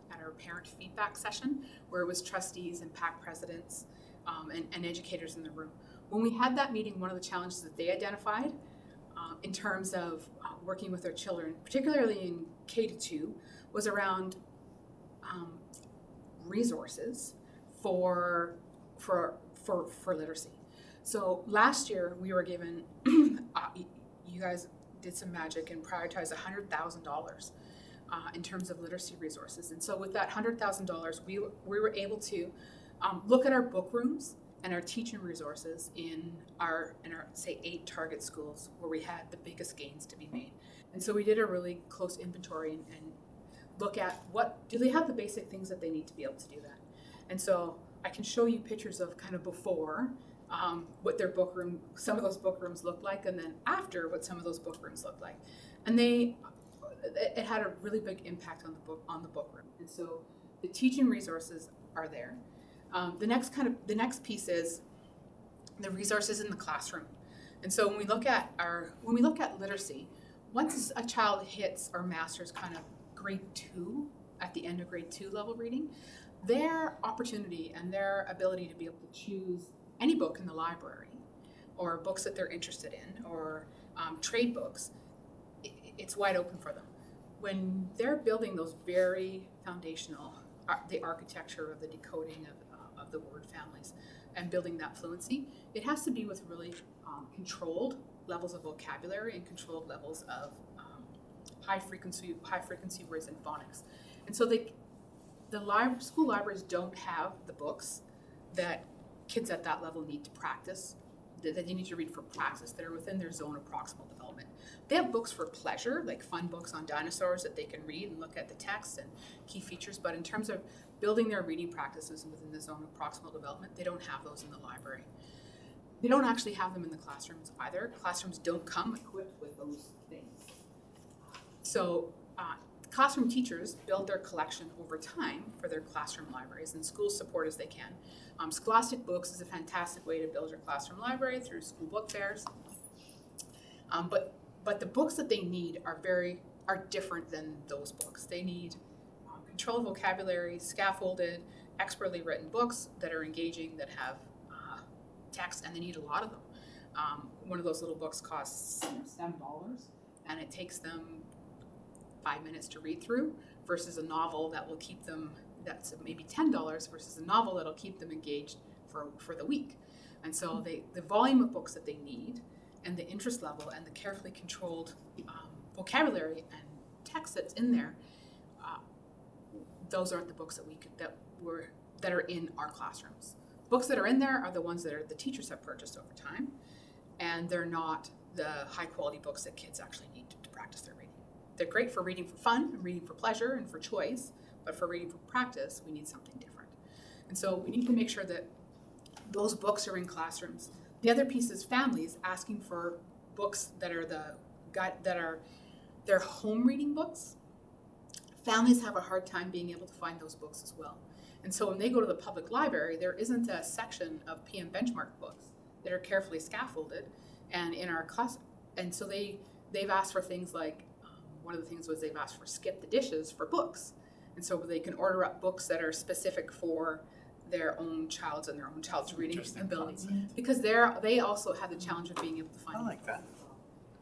feedback session, where it was trustees and PAC presidents and educators in the room. When we had that meeting, one of the challenges that they identified in terms of working with their children, particularly in K-2, was around resources for literacy. So last year, we were given, you guys did some magic and prioritized $100,000 in terms of literacy resources. And so with that $100,000, we were able to look at our book rooms and our teaching resources in our say 8 target schools where we had the biggest gains to be made. And so we did a really close inventory and look at do they have the basic things that they need to be able to do that. And so I can show you pictures of kind of before what their book room, some of those book rooms looked like, and then after what some of those book rooms looked like. And it had a really big impact on the book room. And so the teaching resources are there. The next piece is the resources in the classroom. And so when we look at literacy, once a child hits or masters kind of grade 2, at the end of grade 2 level reading, their opportunity and their ability to be able to choose any book in the library or books that they're interested in or trade books, it's wide open for them. When they're building those very foundational, the architecture of the decoding of the word families and building that fluency, it has to be with really controlled levels of vocabulary and controlled levels of high frequency words and phonics. And so school libraries don't have the books that kids at that level need to practice, that they need to read for practice, that are within their zone of proximal development. They have books for pleasure, like fun books on dinosaurs that they can read and look at the text and key features, but in terms of building their reading practices within the zone of proximal development, they don't have those in the library. They don't actually have them in the classrooms either. Classrooms don't come equipped with those things. So classroom teachers build their collection over time for their classroom libraries, and schools support as they can. Scholastic Books is a fantastic way to build your classroom library through school book fairs. But the books that they need are different than those books. They need controlled vocabulary, scaffolded, expertly written books that are engaging, that have text, and they need a lot of them. One of those little books costs $7, and it takes them 5 minutes to read through, versus a novel that will keep them, that's maybe $10, versus a novel that'll keep them engaged for the week. And so the volume of books that they need, and the interest level, and the carefully controlled vocabulary and text that's in there, those aren't the books that are in our classrooms. Books that are in there are the ones that the teachers have purchased over time, and they're not the high quality books that kids actually need to practice their reading. They're great for reading for fun, and reading for pleasure, and for choice, but for reading for practice, we need something different. And so we need to make sure that those books are in classrooms. The other piece is families asking for books that are their home reading books. Families have a hard time being able to find those books as well. And so when they go to the public library, there isn't a section of PM benchmark books that are carefully scaffolded and in our class. And so they've asked for things like, one of the things was they've asked for skip the dishes for books. And so they can order up books that are specific for their own child's and their own child's reading abilities. Because they also have the challenge of being able to find. I like that.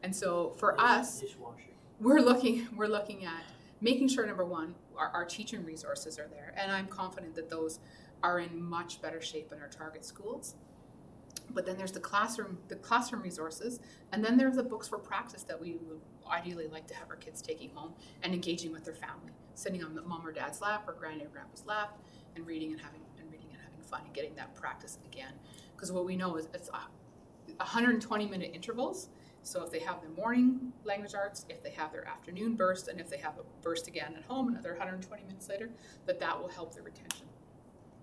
And so for us, Dishwasher. we're looking at making sure, number one, our teaching resources are there. And I'm confident that those are in much better shape in our target schools. But then there's the classroom resources, and then there's the books for practice that we would ideally like to have our kids taking home and engaging with their family, sitting on mom or dad's lap or granny or grandpa's lap, and reading and having fun and getting that practice again. Because what we know is it's 120-minute intervals. So if they have their morning language arts, if they have their afternoon burst, and if they have a burst again at home another 120 minutes later, that will help their retention.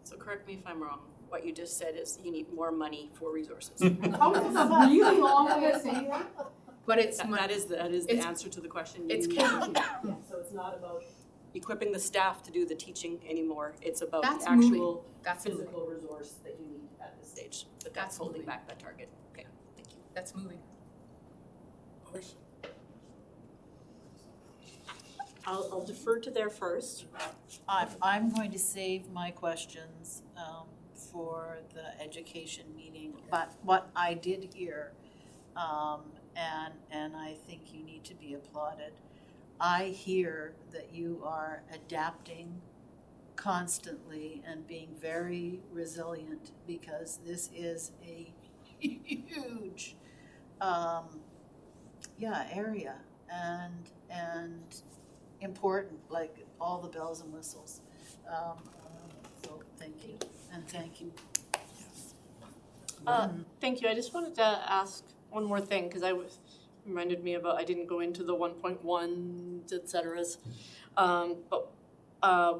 So correct me if I'm wrong, what you just said is you need more money for resources. That's a really long way of saying that. But it's That is the answer to the question. You it's need capable. Yeah, so it's not about equipping the staff to do the teaching anymore. It's about That's the actual moving. That's moving. physical resource that you need at this stage. But that's holding moving. back that target. Okay, thank you. That's moving. Others? I'll defer to there first. I'm going to save my questions for the education meeting, but what I did hear, and I think you need to be applauded, I hear that you are adapting constantly and being very resilient, because this is a huge, area and important, like all the bells and whistles. So thank you, and thank you. Thank you. I just wanted to ask one more thing, because reminded me about, I didn't go into the 1.1s, et ceteras. But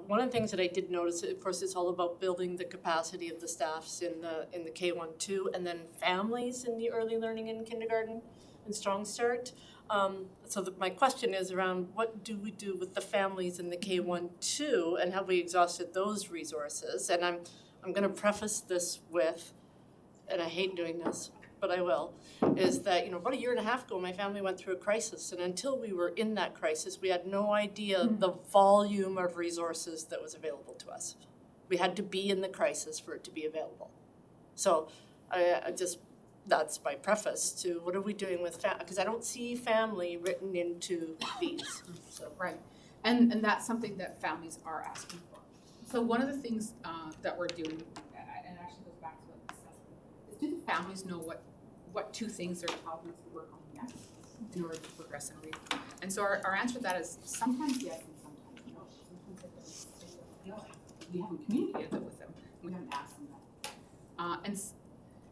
one of the things that I did notice, of course, it's all about building the capacity of the staffs in the K-1-2, and then families in the early learning in kindergarten and Strong Start. My question is around, what do we do with the families in the K-1-2, and have we exhausted those resources? And I'm going to preface this with, and I hate doing this, but I will, is that, about a year and a half ago, my family went through a crisis, and until we were in that crisis, we had no idea the volume of resources that was available to us. We had to be in the crisis for it to be available. So that's my preface to what are we doing with because I don't see family written into these. So. Right, and that's something that families are asking for. So one of the things that we're doing, and actually goes back to what this says, is do the families know what two things their child needs to work on next in order to progress in reading? And so our answer to that is sometimes yes and sometimes no. Sometimes they don't know. We haven't communicated that with them. We haven't asked them that.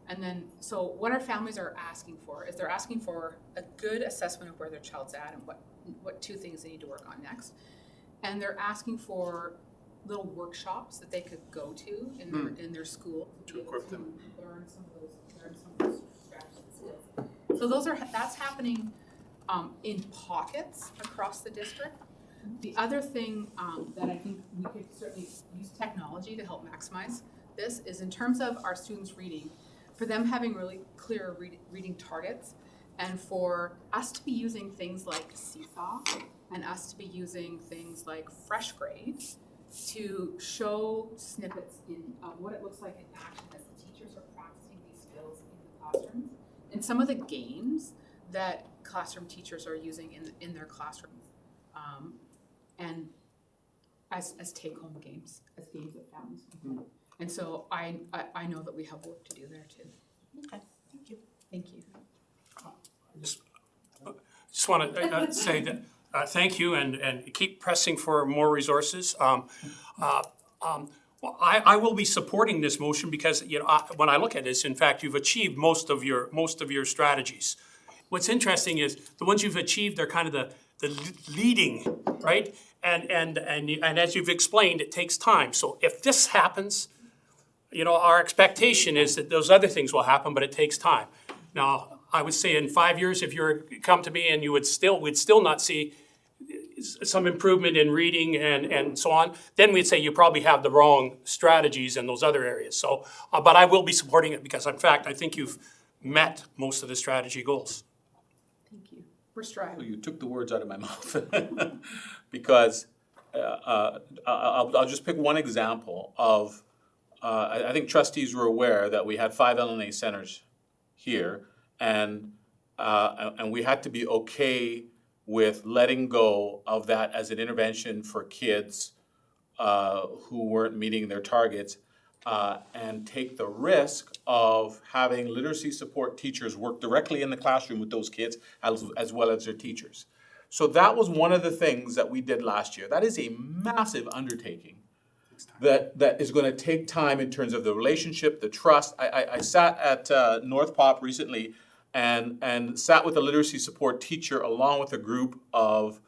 And then, so what our families are asking for is they're asking for a good assessment of where their child's at and what two things they need to work on next. And they're asking for little workshops that they could go to in their school To equip them. learn some of those strategies and skills. So that's happening in pockets across the district. The other thing that I think we could certainly use technology to help maximize this is in terms of our students' reading, for them having really clear reading targets, and for us to be using things like Seesaw and us to be using things like Fresh Grade to show snippets of what it looks like in action as the teachers are practicing these skills in the classrooms, and some of the games that classroom teachers are using in their classrooms, and as take-home games, as games that families can play. And so I know that we have work to do there too. Okay, thank you. Thank you. Just want to say that thank you and keep pressing for more resources. Well, I will be supporting this motion because when I look at this, in fact, you've achieved most of your strategies. What's interesting is the ones you've achieved are kind of the leading, right? And as you've explained, it takes time. So if this happens, our expectation is that those other things will happen, but it takes time. Now, I would say in 5 years, if you come to me and we'd still not see some improvement in reading and so on, then we'd say you probably have the wrong strategies in those other areas. So, but I will be supporting it because, in fact, I think you've met most of the strategy goals. Thank you. We're striving. You took the words out of my mouth because I'll just pick one example of. I think trustees were aware that we had 5 LNA centers here, and we had to be okay with letting go of that as an intervention for kids who weren't meeting their targets, and take the risk of having literacy support teachers work directly in the classroom with those kids as well as their teachers. So that was one of the things that we did last year. That is a massive undertaking. That is going to take time in terms of the relationship, the trust. I sat at North Pop recently and sat with a literacy support teacher along with a group of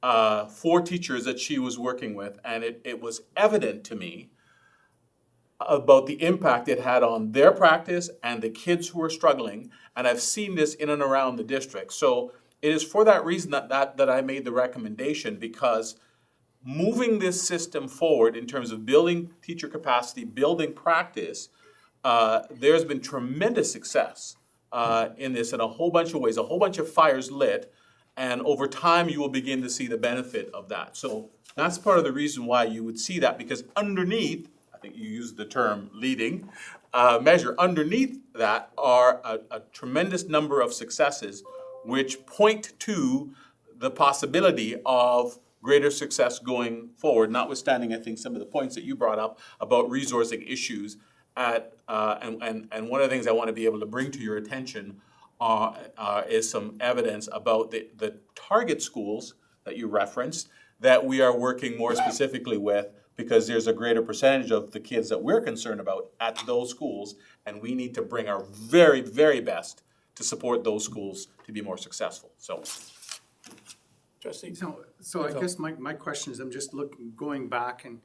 4 teachers that she was working with, and it was evident to me about the impact it had on their practice and the kids who were struggling, and I've seen this in and around the district. So it is for that reason that I made the recommendation, because moving this system forward in terms of building teacher capacity, building practice, there's been tremendous success in this in a whole bunch of ways, a whole bunch of fires lit, and over time you will begin to see the benefit of that. So that's part of the reason why you would see that, because underneath, I think you used the term leading measure, underneath that are a tremendous number of successes which point to the possibility of greater success going forward, notwithstanding, I think, some of the points that you brought up about resourcing issues at, and one of the things I want to be able to bring to your attention is some evidence about the target schools that you referenced that we are working more specifically with, because there's a greater percentage of the kids that we're concerned about at those schools, and we need to bring our very, very best to support those schools to be more successful. So, Trustee? So I guess my question is, I'm just going back, and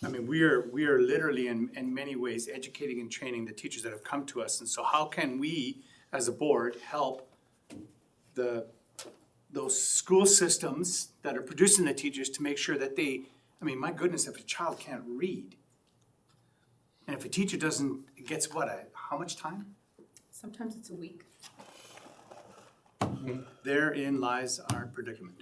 I mean, we are literally in many ways educating and training the teachers that have come to us. And so how can we, as a board, help those school systems that are producing the teachers to make sure that they, I mean, my goodness, if a child can't read, and if a teacher gets how much time? Sometimes it's a week. Therein lies our predicament.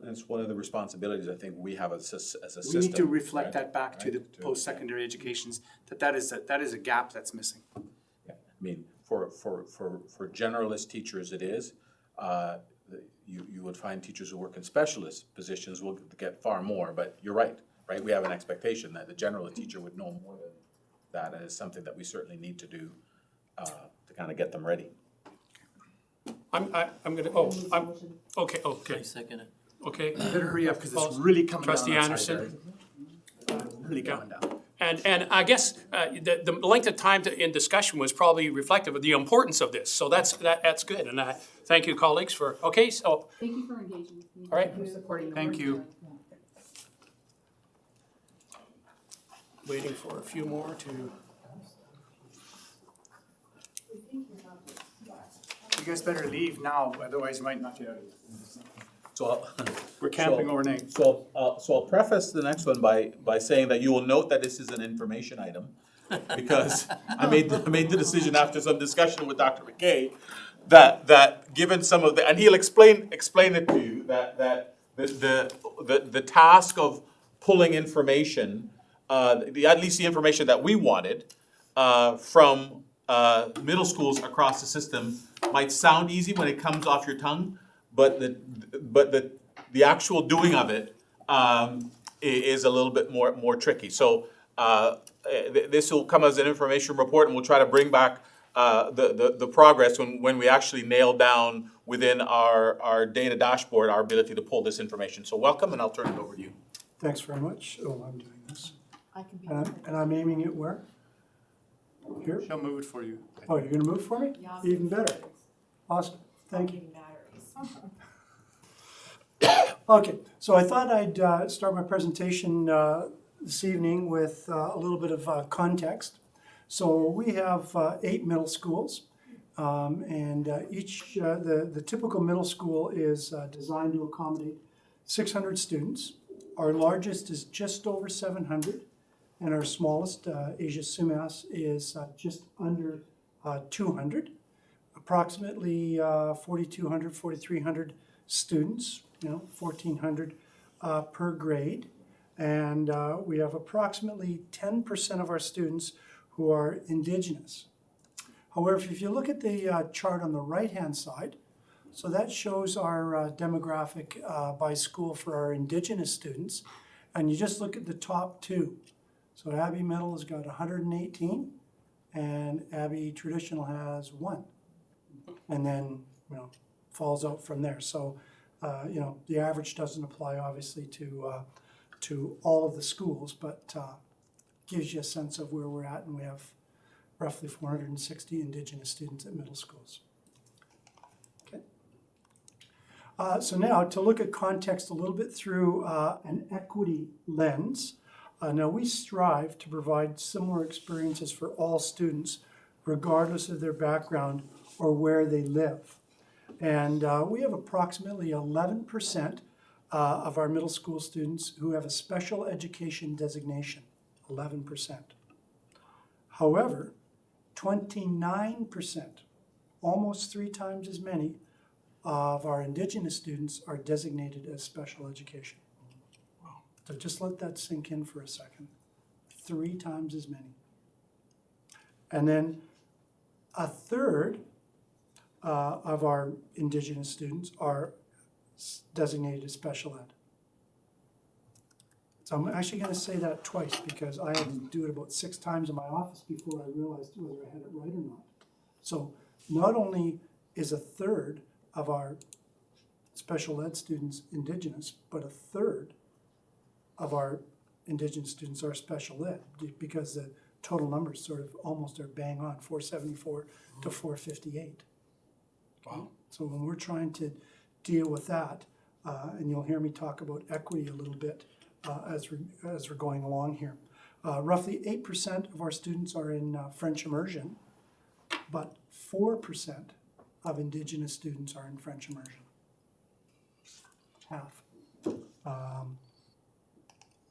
it's one of the responsibilities I think we have as a system. We need to reflect right? that back to the Right? post-secondary educations, that is a gap that's missing. I mean, for generalist teachers, it is. You would find teachers who work in specialist positions will get far more, but you're right? We have an expectation that the generalist teacher would know more than that, and it's something that we certainly need to do to kind of get them ready. Okay, I second it. okay. Better hurry up, because it's really coming down. Trustee on side Anderson? there. Really coming down. And I guess the length of time in discussion was probably reflective of the importance of this, so that's good, and I thank you, colleagues, for, okay, so, Thank you for engaging with me. All right. For supporting the Thank work you. done. waiting for a few more to, You guys better leave now, otherwise you might not get out of it. So We're camping overnight. So I'll preface the next one by saying that you will note that this is an information item, because I made the decision after some discussion with Dr. McKay that given some of the, and he'll explain it to you, that the task of pulling information, at least the information that we wanted from middle schools across the system might sound easy when it comes off your tongue, but the actual doing of it is a little bit more tricky. So this will come as an information report, and we'll try to bring back the progress when we actually nail down within our data dashboard our ability to pull this information. So welcome, and I'll turn it over to you. Thanks very much. Oh, I'm doing this. I can be. And I'm aiming it where? Here? She'll move it for you. Oh, you're gonna move for me? Yeah. Even better. Awesome. Thank you. Batteries. Okay, so I thought I'd start my presentation this evening with a little bit of context. So we have 8 middle schools, and each, the typical middle school is designed to accommodate 600 students. Our largest is just over 700, and our smallest, Asia Sumas, is just under 200. Approximately 4,200, 4,300 students, 1,400 per grade. And we have approximately 10% of our students who are Indigenous. However, if you look at the chart on the right-hand side, so that shows our demographic by school for our Indigenous students, and you just look at the top 2. So Abbey Middle has got 118, and Abbey Traditional has 1. And then, falls out from there. So, the average doesn't apply obviously to all of the schools, but gives you a sense of where we're at, and we have roughly 460 Indigenous students at middle schools. Okay. So now to look at context a little bit through an equity lens. Now we strive to provide similar experiences for all students, regardless of their background or where they live. And we have approximately 11% of our middle school students who have a special education designation, 11%. However, 29%, almost 3 times as many, of our Indigenous students are designated as special education. So just let that sink in for a second. 3 times as many. And then a third of our Indigenous students are designated as special ed. So I'm actually gonna say that twice, because I had to do it about 6 times in my office before I realized whether I had it right or not. So not only is a third of our special ed students Indigenous, but a third of our Indigenous students are special ed, because the total numbers sort of almost are bang on, 474 to 458. Wow. So when we're trying to deal with that, and you'll hear me talk about equity a little bit as we're going along here. Roughly 8% of our students are in French immersion, but 4% of Indigenous students are in French immersion. Half.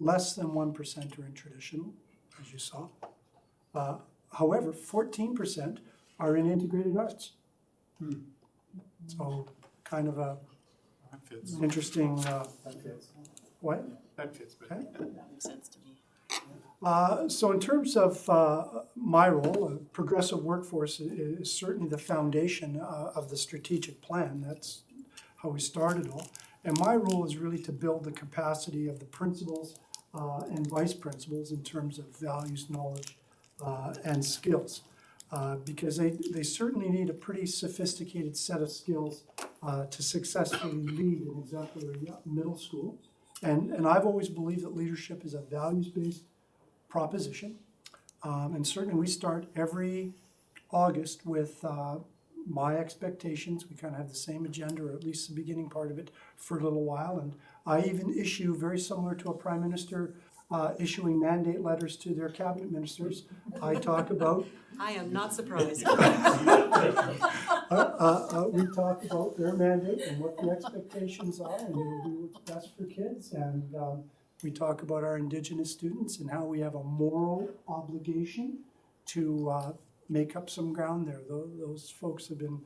Less than 1% are in traditional, as you saw. However, 14% are in integrated arts. So kind of a That fits. interesting, That fits. what? That fits, but Okay. That makes sense to me. So in terms of my role, a progressive workforce is certainly the foundation of the strategic plan. That's how we started all. And my role is really to build the capacity of the principals and vice principals in terms of values, knowledge, and skills. Because they certainly need a pretty sophisticated set of skills to successfully lead an exemplary middle school. And I've always believed that leadership is a values-based proposition. And certainly we start every August with my expectations. We kind of have the same agenda, or at least the beginning part of it, for a little while. And I even issue, very similar to a prime minister issuing mandate letters to their cabinet ministers, I talk about I am not surprised. we talk about their mandate and what the expectations are, and we'll do what's best for kids. And we talk about our Indigenous students and how we have a moral obligation to make up some ground there. Those folks have been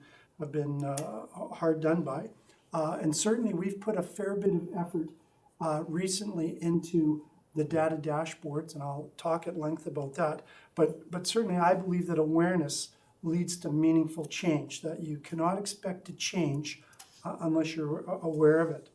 hard done by. And certainly we've put a fair bit of effort recently into the data dashboards, and I'll talk at length about that. But certainly I believe that awareness leads to meaningful change, that you cannot expect to change unless you're aware of it.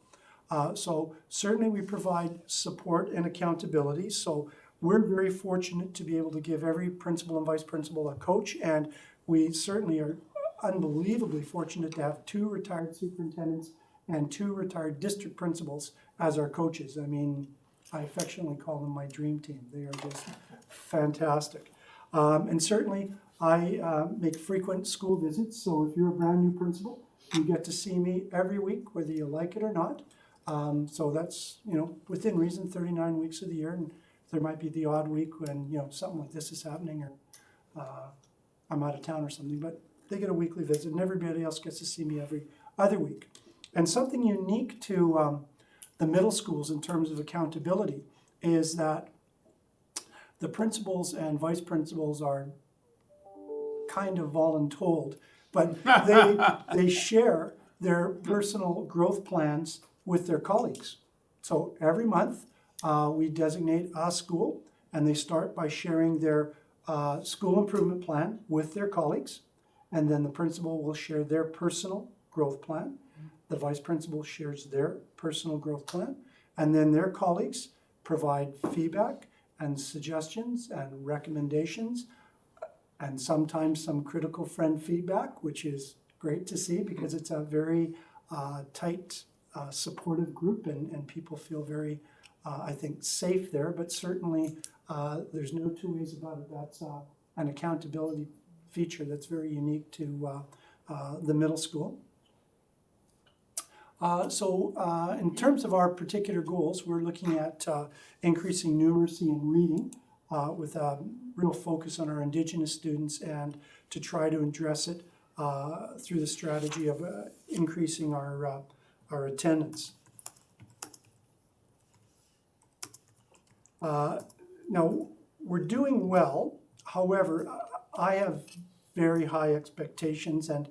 So certainly we provide support and accountability. So we're very fortunate to be able to give every principal and vice principal a coach, and we certainly are unbelievably fortunate to have 2 retired superintendents and 2 retired district principals as our coaches. I mean, I affectionately call them my dream team. They are just fantastic. And certainly I make frequent school visits, so if you're a brand new principal, you get to see me every week, whether you like it or not. So that's, within reason, 39 weeks of the year, and there might be the odd week when, something like this is happening, or I'm out of town or something, but they get a weekly visit, and everybody else gets to see me every other week. And something unique to the middle schools in terms of accountability is that the principals and vice principals are kind of voluntold, but they share their personal growth plans with their colleagues. So every month we designate a school, and they start by sharing their school improvement plan with their colleagues, and then the principal will share their personal growth plan. The vice principal shares their personal growth plan, and then their colleagues provide feedback and suggestions and recommendations, and sometimes some critical friend feedback, which is great to see because it's a very tight, supportive group, and people feel very, I think, safe there. But certainly, there's no 2 ways about it. That's an accountability feature that's very unique to the middle school. So in terms of our particular goals, we're looking at increasing numeracy and reading with a real focus on our Indigenous students, and to try to address it through the strategy of increasing our attendance. Now, we're doing well. However, I have very high expectations, and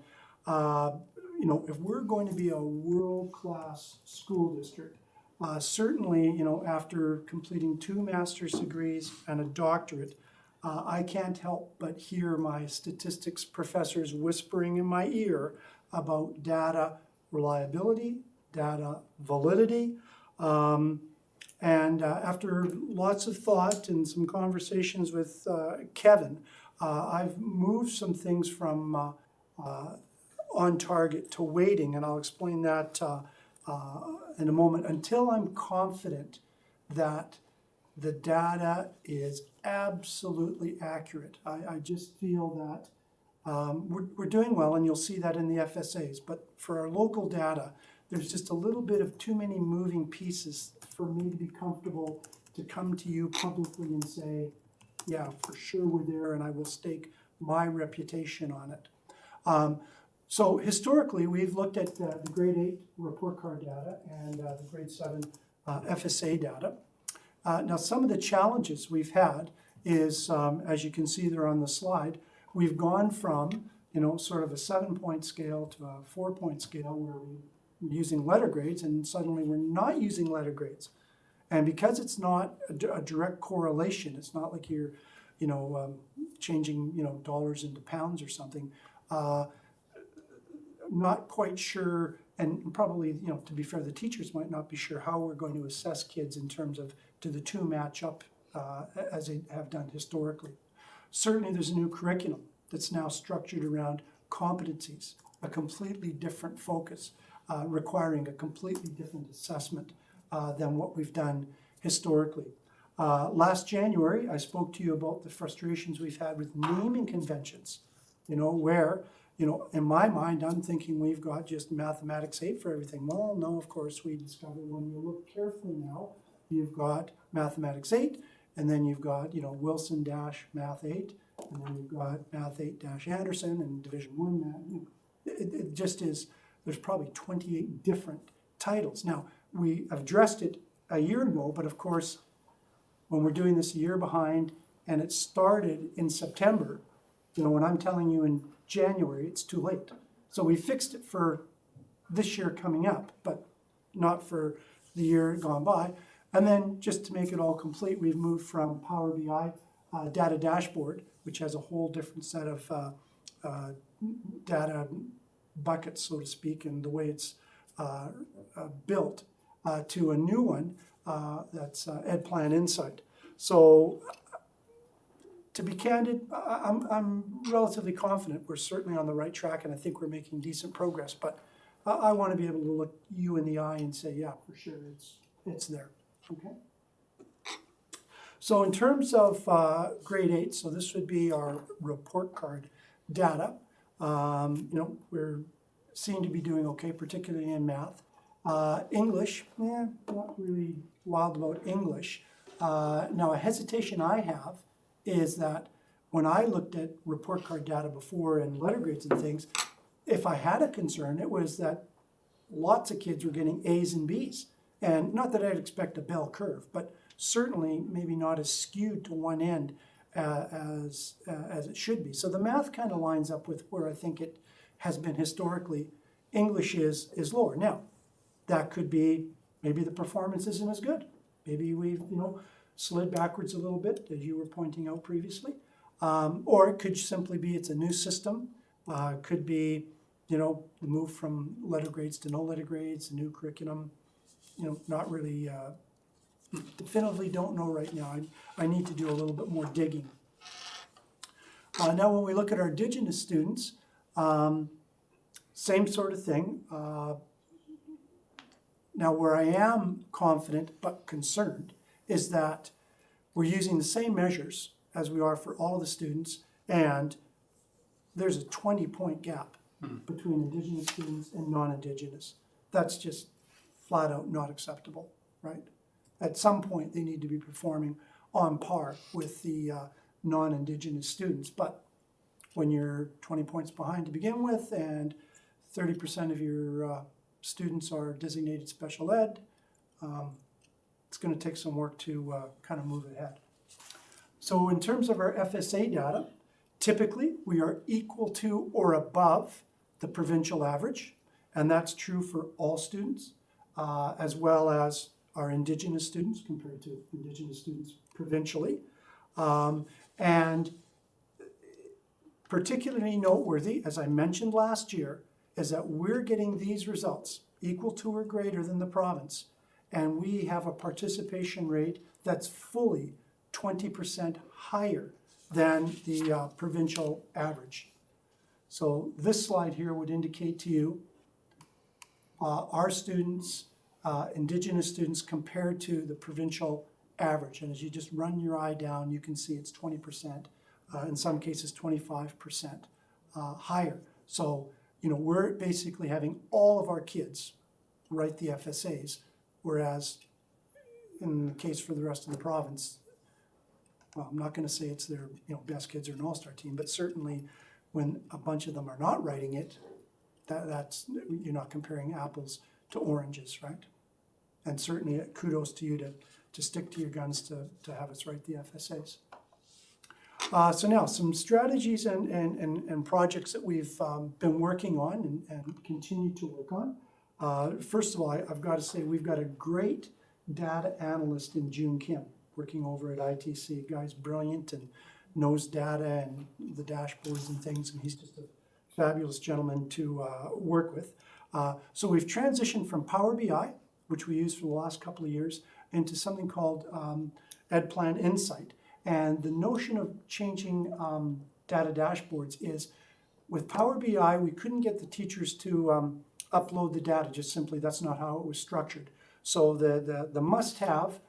if we're going to be a world-class school district, certainly, after completing 2 master's degrees and a doctorate, I can't help but hear my statistics professors whispering in my ear about data reliability, data validity, And after lots of thought and some conversations with Kevin, I've moved some things from on target to waiting, and I'll explain that in a moment, until I'm confident that the data is absolutely accurate. I just feel that we're doing well, and you'll see that in the FSAs, but for our local data, there's just a little bit of too many moving pieces for me to be comfortable to come to you publicly and say, yeah, for sure we're there, and I will stake my reputation on it. So historically, we've looked at the grade 8 report card data and the grade 7 FSA data. Now, some of the challenges we've had is, as you can see there on the slide, we've gone from, sort of a 7-point scale to a 4-point scale where we're using letter grades, and suddenly we're not using letter grades. And because it's not a direct correlation, it's not like you're, changing, dollars into pounds or something, not quite sure, and probably, to be fair, the teachers might not be sure how we're going to assess kids in terms of do the two match up as they have done historically. Certainly there's a new curriculum that's now structured around competencies, a completely different focus, requiring a completely different assessment than what we've done historically. Last January, I spoke to you about the frustrations we've had with naming conventions, where, in my mind, I'm thinking we've got just Mathematics 8 for everything. Well, no, of course, we discovered when you look carefully now, you've got Mathematics 8, and then you've got, Wilson-Math 8, and then you've got Math 8-Anderson and Division 1 Math. It just is, there's probably 28 different titles. Now, we addressed it a year ago, but of course, when we're doing this a year behind, and it started in September, when I'm telling you in January, it's too late. So we fixed it for this year coming up, but not for the year gone by. And then just to make it all complete, we've moved from Power BI data dashboard, which has a whole different set of data buckets, so to speak, and the way it's built, to a new one that's EdPlan Insight. So to be candid, I'm relatively confident we're certainly on the right track, and I think we're making decent progress. But I want to be able to look you in the eye and say, yeah, for sure, it's there. Okay. So in terms of grade 8, so this would be our report card data. We're seem to be doing okay, particularly in math. English, not really wild about English. Now, a hesitation I have is that when I looked at report card data before and letter grades and things, if I had a concern, it was that lots of kids were getting A's and B's. And not that I'd expect a bell curve, but certainly maybe not as skewed to one end as it should be. So the math kind of lines up with where I think it has been historically. English is lower. Now, that could be maybe the performance isn't as good. Maybe we've slid backwards a little bit, as you were pointing out previously. Or it could simply be it's a new system. Could be, the move from letter grades to no letter grades, a new curriculum. Not really, definitively don't know right now. I need to do a little bit more digging. Now, when we look at our Indigenous students, same sort of thing. Now, where I am confident but concerned is that we're using the same measures as we are for all the students, and there's a 20-point gap between Indigenous students and non-Indigenous. That's just flat out not acceptable, right? At some point, they need to be performing on par with the non-Indigenous students, but when you're 20 points behind to begin with and 30% of your students are designated special ed, it's going to take some work to kind of move ahead. So in terms of our FSA data, typically we are equal to or above the provincial average, and that's true for all students, as well as our Indigenous students compared to Indigenous students provincially. And particularly noteworthy, as I mentioned last year, is that we're getting these results equal to or greater than the province and we have a participation rate that's fully 20% higher than the provincial average. So this slide here would indicate to you our students, Indigenous students, compared to the provincial average. And as you just run your eye down, you can see it's 20%, in some cases 25% higher. So, you know, we're basically having all of our kids write the FSAs, whereas in the case for the rest of the province, well, I'm not going to say it's their best kids or an all-star team, but certainly when a bunch of them are not writing it, that's you're not comparing apples to oranges, right? And certainly kudos to you to stick to your guns to have us write the FSAs. So now some strategies and projects that we've been working on and continue to work on. First of all, I've got to say we've got a great data analyst in June Kim working over at ITC. Guy's brilliant and knows data and the dashboards and things, and he's just a fabulous gentleman to work with. So we've transitioned from Power BI, which we used for the last couple of years, into something called EdPlan Insight. And the notion of changing data dashboards is with Power BI, we couldn't get the teachers to upload the data, just simply that's not how it was structured. So the must-have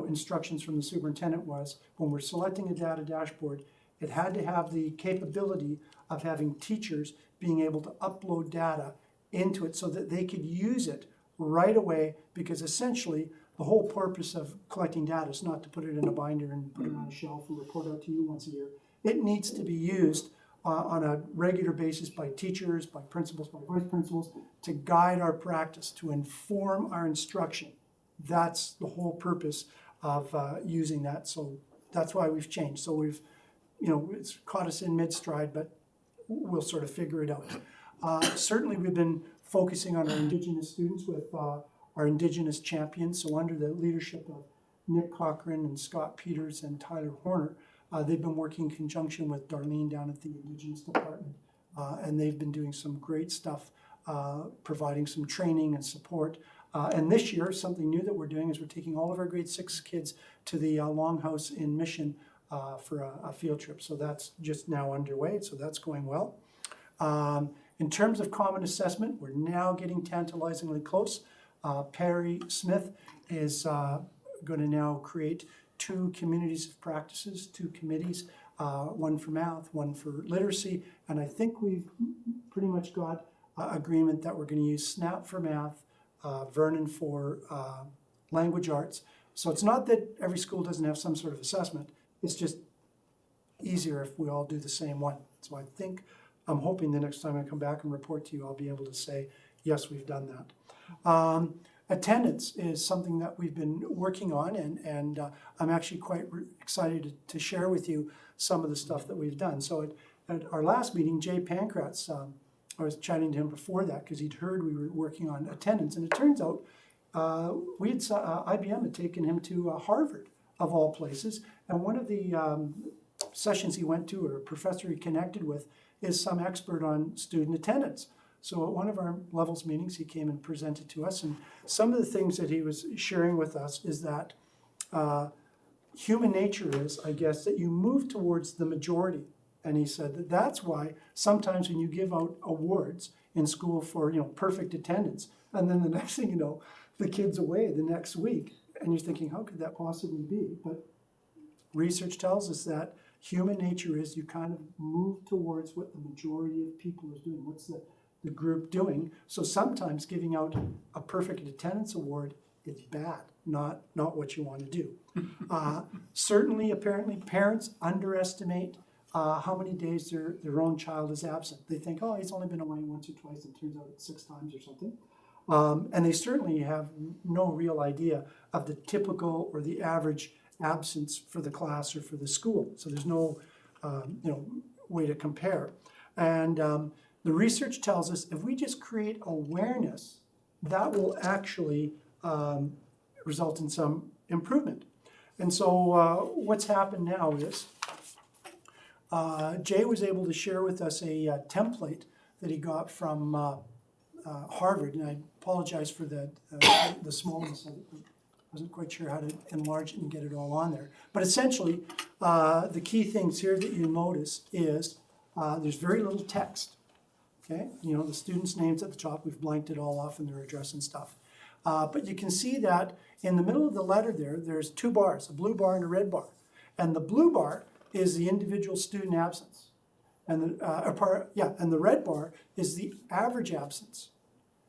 instructions from the superintendent was when we're selecting a data dashboard, it had to have the capability of having teachers being able to upload data into it so that they could use it right away, because essentially the whole purpose of collecting data is not to put it in a binder and put it on a shelf and report out to you once a year. It needs to be used on a regular basis by teachers, by principals, by vice principals, to guide our practice, to inform our instruction. That's the whole purpose of using that. So that's why we've changed. So we've, it's caught us in mid-stride, but we'll sort of figure it out. Certainly we've been focusing on our Indigenous students with our Indigenous champions. So under the leadership of Nick Cochran and Scott Peters and Tyler Horner, they've been working in conjunction with Darlene down at the Indigenous Department. And they've been doing some great stuff, providing some training and support. And this year, something new that we're doing is we're taking all of our grade 6 kids to the Longhouse in Mission for a field trip. So that's just now underway, so that's going well. In terms of common assessment, we're now getting tantalizingly close. Perry Smith is going to now create 2 communities of practices, 2 committees, one for math, one for literacy, and I think we've pretty much got agreement that we're going to use SNAP for math, Vernon for language arts. So it's not that every school doesn't have some sort of assessment, it's just easier if we all do the same one. So I'm hoping the next time I come back and report to you, I'll be able to say, yes, we've done that. Attendance is something that we've been working on, and I'm actually quite excited to share with you some of the stuff that we've done. So at our last meeting, Jay Pankratz, I was chatting to him before that because he'd heard we were working on attendance, and it turns out IBM had taken him to Harvard, of all places, and one of the sessions he went to, or a professor he connected with, is some expert on student attendance. So at one of our levels meetings, he came and presented to us, and some of the things that he was sharing with us is that human nature is, I guess, that you move towards the majority. And he said that that's why sometimes when you give out awards in school for, perfect attendance, and then the next thing you know, the kid's away the next week, and you're thinking, how could that possibly be? But research tells us that human nature is you kind of move towards what the majority of people are doing. What's the group doing? So sometimes giving out a perfect attendance award is bad, not what you want to do. Certainly, apparently, parents underestimate how many days their own child is absent. They think, oh, he's only been away once or twice, and it turns out it's 6 times or something. And they certainly have no real idea of the typical or the average absence for the class or for the school. So there's no way to compare. And the research tells us if we just create awareness, that will actually result in some improvement. And so what's happened now is Jay was able to share with us a template that he got from Harvard, and I apologize for the smallness of it. I wasn't quite sure how to enlarge it and get it all on there. But essentially, the key things here that you notice is there's very little text. Okay, the students' names at the top, we've blanked it all off in their address and stuff. But you can see that in the middle of the letter there's two bars, a blue bar and a red bar. And the blue bar is the individual student absence. And the red bar is the average absence.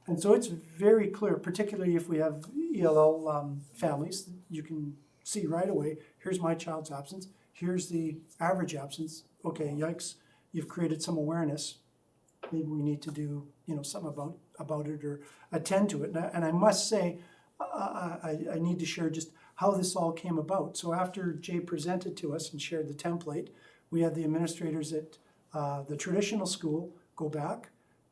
And so it's very clear, particularly if we have ELL families, you can see right away, here's my child's absence, here's the average absence. Okay, yikes, you've created some awareness. Maybe we need to do, something about it or attend to it. And I must say, I need to share just how this all came about. So after Jay presented to us and shared the template, we had the administrators at the traditional school go back,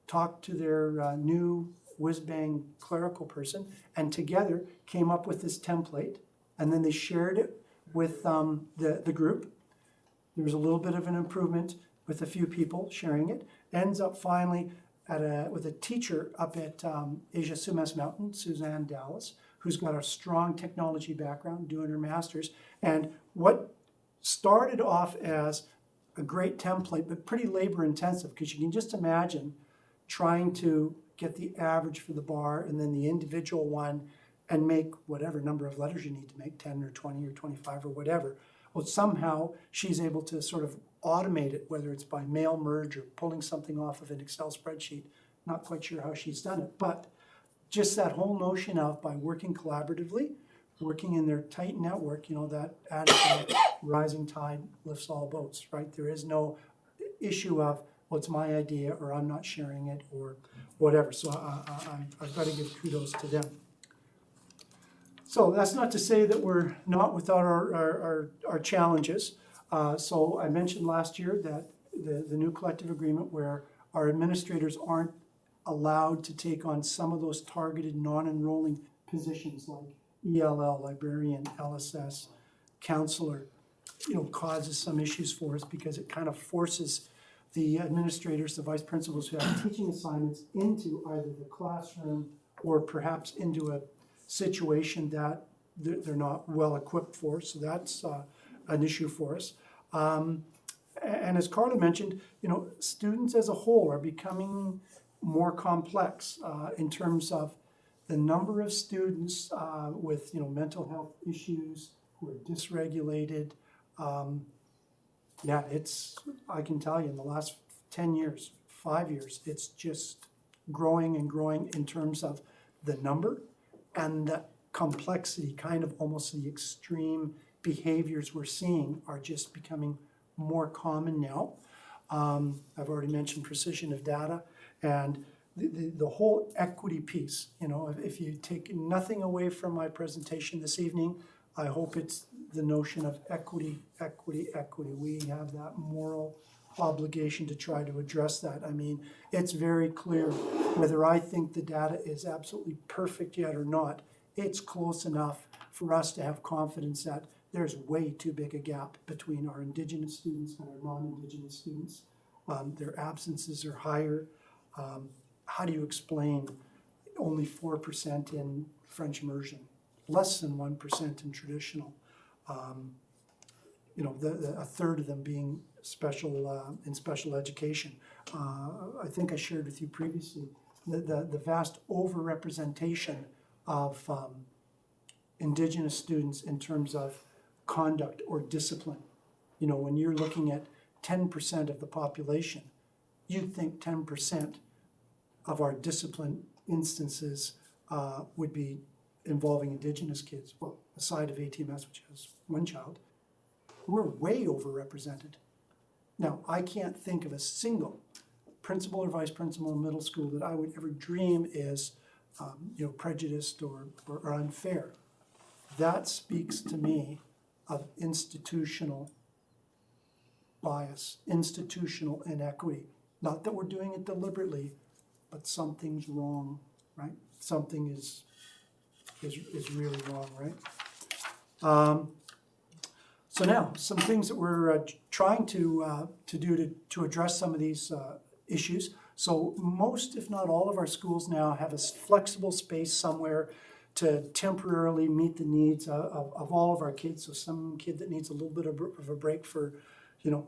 talk to their new whiz-bang clerical person, and together came up with this template. And then they shared it with the group. There was a little bit of an improvement with a few people sharing it. Ends up finally with a teacher up at Asia Sumas Mountain, Suzanne Dallas, who's got a strong technology background, doing her master's. And what started off as a great template, but pretty labor intensive, because you can just imagine trying to get the average for the bar and then the individual one and make whatever number of letters you need to make, 10 or 20 or 25 or whatever. Well, somehow she's able to sort of automate it, whether it's by mail merge or pulling something off of an Excel spreadsheet. Not quite sure how she's done it, but just that whole notion of by working collaboratively, working in their tight network, that attitude, rising tide lifts all boats, right? There is no issue of, well, it's my idea or I'm not sharing it or whatever. So I've got to give kudos to them. So that's not to say that we're not without our challenges. So I mentioned last year that the new collective agreement where our administrators aren't allowed to take on some of those targeted non-enrolling positions like ELL, librarian, LSS, counselor, causes some issues for us because it kind of forces the administrators, the vice principals who have teaching assignments into either the classroom or perhaps into a situation that they're not well equipped for. So that's an issue for us. And as Carla mentioned, students as a whole are becoming more complex in terms of the number of students with mental health issues who are dysregulated. I can tell you in the last 10 years, 5 years, it's just growing and growing in terms of the number and the complexity, kind of almost the extreme behaviors we're seeing are just becoming more common now. I've already mentioned precision of data and the whole equity piece. If you take nothing away from my presentation this evening, I hope it's the notion of equity, equity, equity. We have that moral obligation to try to address that. I mean, it's very clear whether I think the data is absolutely perfect yet or not, it's close enough for us to have confidence that there's way too big a gap between our Indigenous students and our non-Indigenous students. Their absences are higher. How do you explain only 4% in French immersion, less than 1% in traditional? A third of them being in special education. I think I shared with you previously the vast overrepresentation of Indigenous students in terms of conduct or discipline. When you're looking at 10% of the population, you'd think 10% of our discipline instances would be involving Indigenous kids. Well, aside of ATMS, which has one child, we're way overrepresented. Now, I can't think of a single principal or vice principal in middle school that I would ever dream is prejudiced or unfair. That speaks to me of institutional bias, institutional inequity. Not that we're doing it deliberately, but something's wrong, right? Something is really wrong, right? So now, some things that we're trying to do to address some of these issues. So most, if not all of our schools now have a flexible space somewhere to temporarily meet the needs of all of our kids. So some kid that needs a little bit of a break for,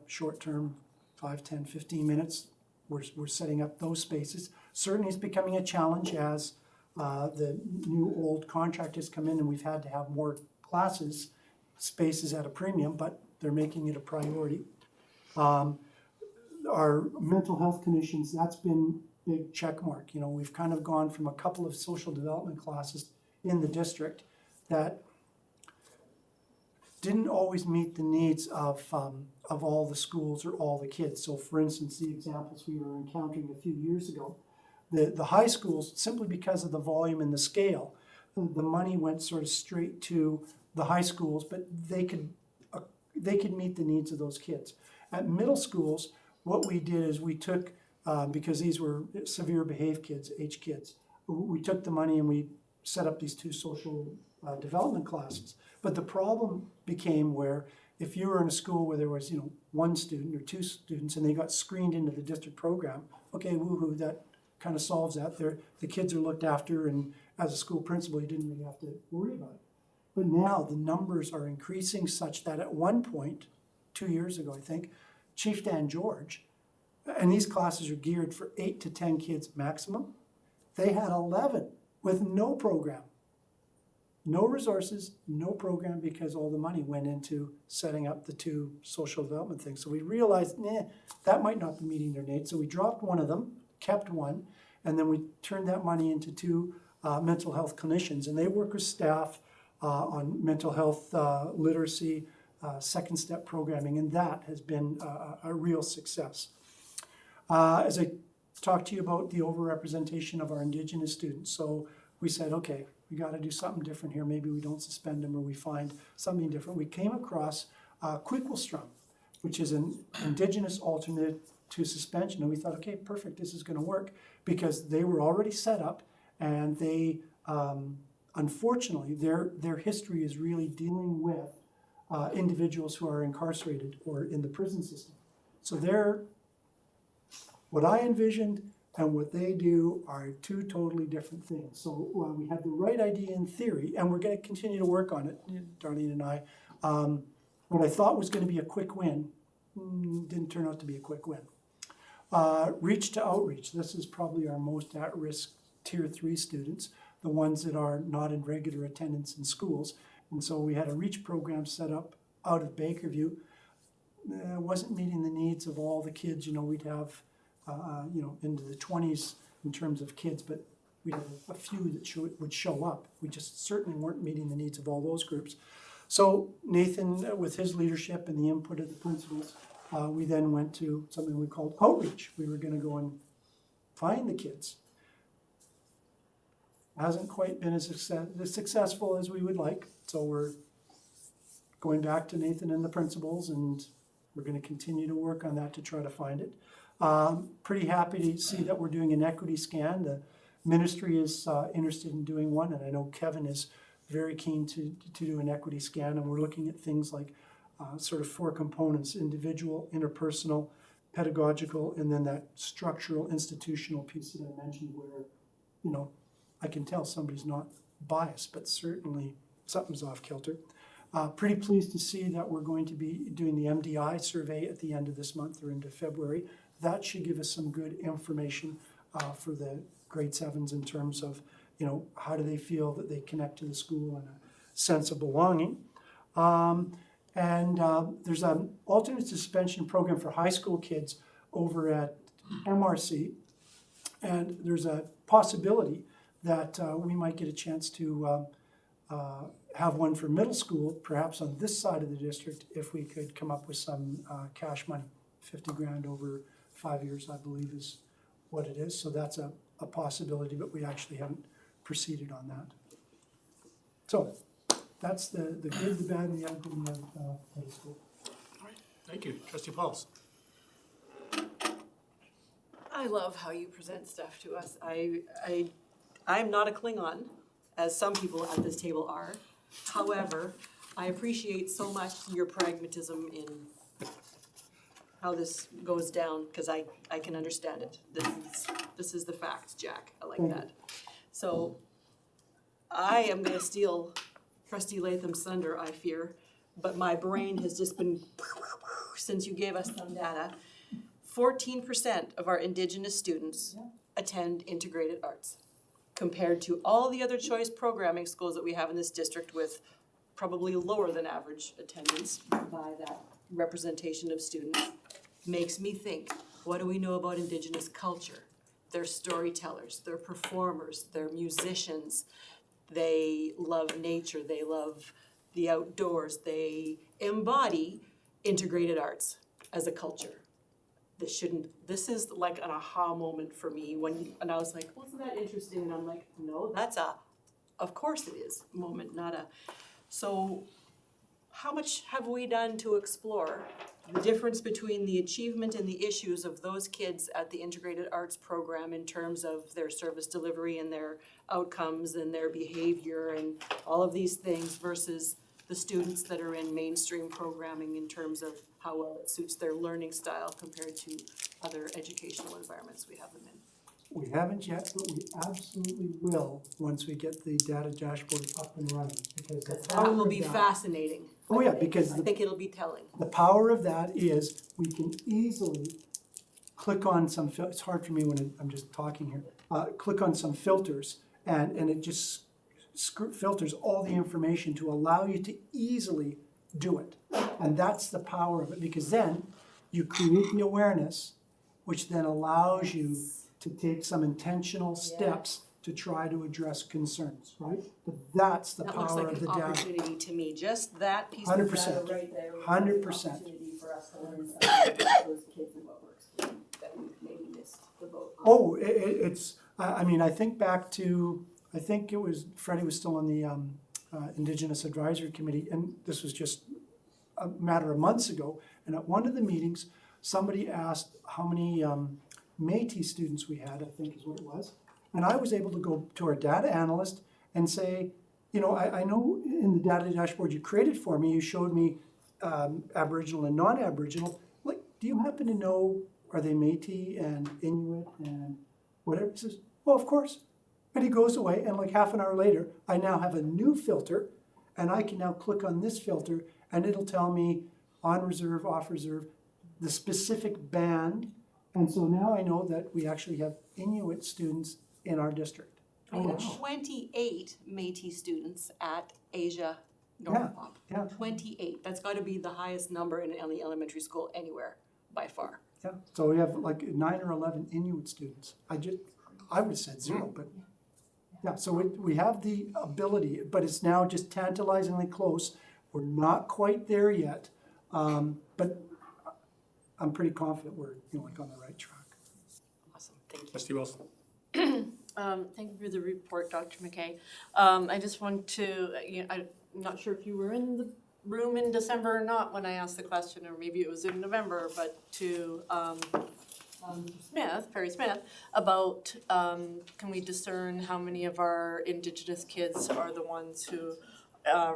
short term, 5, 10, 15 minutes, we're setting up those spaces. Certainly it's becoming a challenge as the new old contractors come in and we've had to have more classes, spaces at a premium, but they're making it a priority. Our mental health conditions, that's been big check mark. We've kind of gone from a couple of social development classes in the district that didn't always meet the needs of all the schools or all the kids. So for instance, the examples we were encountering a few years ago, the high schools, simply because of the volume and the scale, the money went sort of straight to the high schools, but they could meet the needs of those kids. At middle schools, what we did is we took, because these were severe behaved kids, H kids, we took the money and we set up these 2 social development classes. But the problem became where if you were in a school where there was, 1 student or 2 students and they got screened into the district program, okay, woohoo, that kind of solves that. The kids are looked after, and as a school principal, you didn't really have to worry about it. But now the numbers are increasing such that at one point, 2 years ago, I think, Chief Dan George, and these classes are geared for 8 to 10 kids maximum, they had 11 with no program. No resources, no program, because all the money went into setting up the 2 social development things. So we realized, that might not be meeting their needs. So we dropped one of them, kept one, and then we turned that money into 2 mental health clinicians. And they work with staff on mental health literacy, second step programming, and that has been a real success. As I talked to you about the overrepresentation of our Indigenous students, so we said, okay, we got to do something different here. Maybe we don't suspend them or we find something different. We came across Quequelstrom, which is an Indigenous alternate to suspension. And we thought, okay, perfect, this is going to work, because they were already set up, and they, unfortunately, their history is really dealing with individuals who are incarcerated or in the prison system. So what I envisioned and what they do are 2 totally different things. So we had the right idea in theory, and we're going to continue to work on it, Darlene and I. What I thought was going to be a quick win didn't turn out to be a quick win. Reach to outreach. This is probably our most at-risk Tier 3 students, the ones that are not in regular attendance in schools. And so we had a reach program set up out of Bakerview. It wasn't meeting the needs of all the kids. We'd have into the 20s in terms of kids, but we had a few that would show up. We just certainly weren't meeting the needs of all those groups. So Nathan, with his leadership and the input of the principals, we then went to something we called outreach. We were going to go and find the kids. Hasn't quite been as successful as we would like, so we're going back to Nathan and the principals, and we're going to continue to work on that to try to find it. Pretty happy to see that we're doing an equity scan. The ministry is interested in doing one, and I know Kevin is very keen to do an equity scan, and we're looking at things like sort of 4 components: individual, interpersonal, pedagogical, and then that structural, institutional piece that I mentioned where, I can tell somebody's not biased, but certainly something's off kilter. Pretty pleased to see that we're going to be doing the MDI survey at the end of this month or into February. That should give us some good information for the grade 7s in terms of, how do they feel that they connect to the school and a sense of belonging. There's an alternate suspension program for high school kids over at MRC. And there's a possibility that we might get a chance to have one for middle school, perhaps on this side of the district, if we could come up with some cash money. 50 grand over 5 years, I believe, is what it is. So that's a possibility, but we actually haven't proceeded on that. So that's the good, the bad, and the ugly of middle school. All right, thank you. Trustee Pauls. I love how you present stuff to us. I'm not a Klingon, as some people at this table are. However, I appreciate so much your pragmatism in how this goes down, because I can understand it. This is the facts, Jack. I like that. So I am gonna steal Trustee Latham's thunder, I fear, but my brain has just been, since you gave us some data. 14% of our Indigenous students attend integrated arts, compared to all the other choice programming schools that we have in this district with probably lower than average attendance by that representation of students. Makes me think, what do we know about Indigenous culture? They're storytellers, they're performers, they're musicians. They love nature, they love the outdoors, they embody integrated arts as a culture. This is like an aha moment for me and I was like, wasn't that interesting? And I'm like, no, that's of course it is moment, not a. So how much have we done to explore the difference between the achievement and the issues of those kids at the integrated arts program in terms of their service delivery and their outcomes and their behavior and all of these things versus the students that are in mainstream programming in terms of how well it suits their learning style compared to other educational environments we have them in? We haven't yet, but we absolutely will once we get the data dashboard up and running. Because the That power will of be that- fascinating. Oh yeah, because I think it'll be telling. the power of that is we can easily click on some, it's hard for me when I'm just talking here, click on some filters and it just filters all the information to allow you to easily do it. And that's the power of it, because then you create the awareness, which then allows you to take some intentional steps to try to address concerns, right? But that's the That looks power like of the an data. opportunity to me, just that piece of data 100%. right there. would be 100%. An opportunity for us to learn something about those kids and what works for them that we maybe missed the boat on. Oh, it's, I mean, I think back to, I think it was, Freddie was still on the Indigenous Advisory Committee, and this was just a matter of months ago. And at one of the meetings, somebody asked how many Métis students we had, I think is what it was. And I was able to go to our data analyst and say, you know, I know in the data dashboard you created for me, you showed me Aboriginal and non-Aboriginal. Like, do you happen to know, are they Métis and Inuit and whatever? He says, well, of course. And he goes away, and like half an hour later, I now have a new filter, and I can now click on this filter, and it'll tell me on reserve, off reserve, the specific band. And so now I know that we actually have Inuit students in our district. We had 28 Métis students at Asia Northpop. Yeah. 28. That's got to be the highest number in any elementary school anywhere by far. Yeah, so we have like 9 or 11 Inuit students. I would have said 0, but yeah, so we have the ability, but it's now just tantalizingly close. We're not quite there yet, but I'm pretty confident we're like on the right track. Awesome. Thank you. Trustee Wilson. Thank you for the report, Dr. McKay. I just want to, I'm not sure if you were in the room in December or not when I asked the question, or maybe it was in November, but to Perry Smith, about can we discern how many of our Indigenous kids are the ones who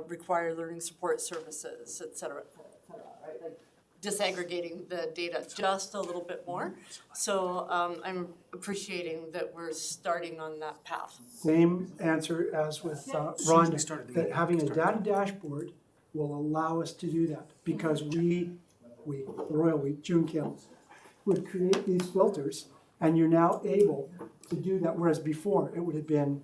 require learning support services, et cetera, right? Like disaggregating the data just a little bit more. So I'm appreciating that we're starting on that path. Same answer as with Rhonda, that having a data dashboard will allow us to do that, because the Royal We, June Kim, would create these filters, and you're now able to do that, whereas before it would have been,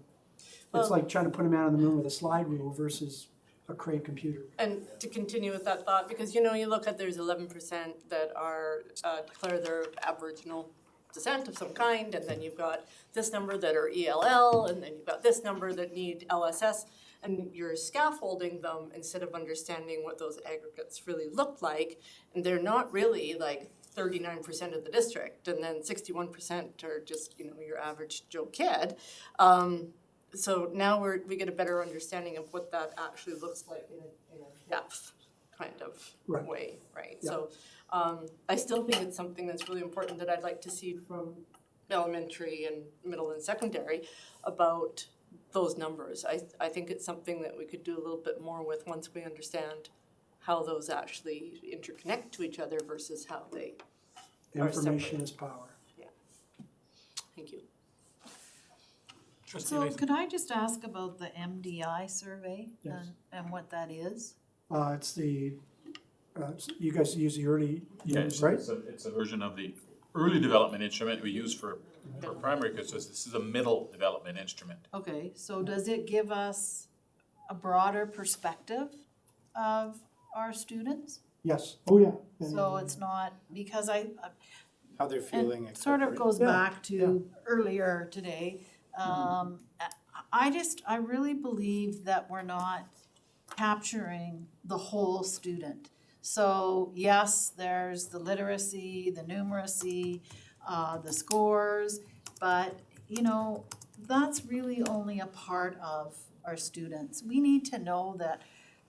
it's like trying to put a man on the moon with a slide rule versus a Cray computer. And to continue with that thought, because you look at, there's 11% that are declare their Aboriginal descent of some kind, and then you've got this number that are ELL, and then you've got this number that need LSS, and you're scaffolding them instead of understanding what those aggregates really look like, and they're not really like 39% of the district, and then 61% are just, your average Joe kid. So now we get a better understanding of what that actually looks like in a depth kind of way, right? Yeah. So I still think it's something that's really important that I'd like to see from elementary and middle and secondary about those numbers. I think it's something that we could do a little bit more with once we understand how those actually interconnect to each other versus how they are Information separate. is power. Thank you. Trustee So Latham. could I just ask about the MDI survey Yes. and what that is? It's the, you guys use the early years, Yes, right? it's a version of the early development instrument we use for primary kids. This is a middle development instrument. Okay, so does it give us a broader perspective of our students? Yes, oh, yeah. So it's not, because How they're feeling, and et sort of cetera. goes Yeah, back to earlier today. I really believe that we're not capturing the whole student. So yes, there's the literacy, the numeracy, the scores, but you know, that's really only a part of our students. We need to know that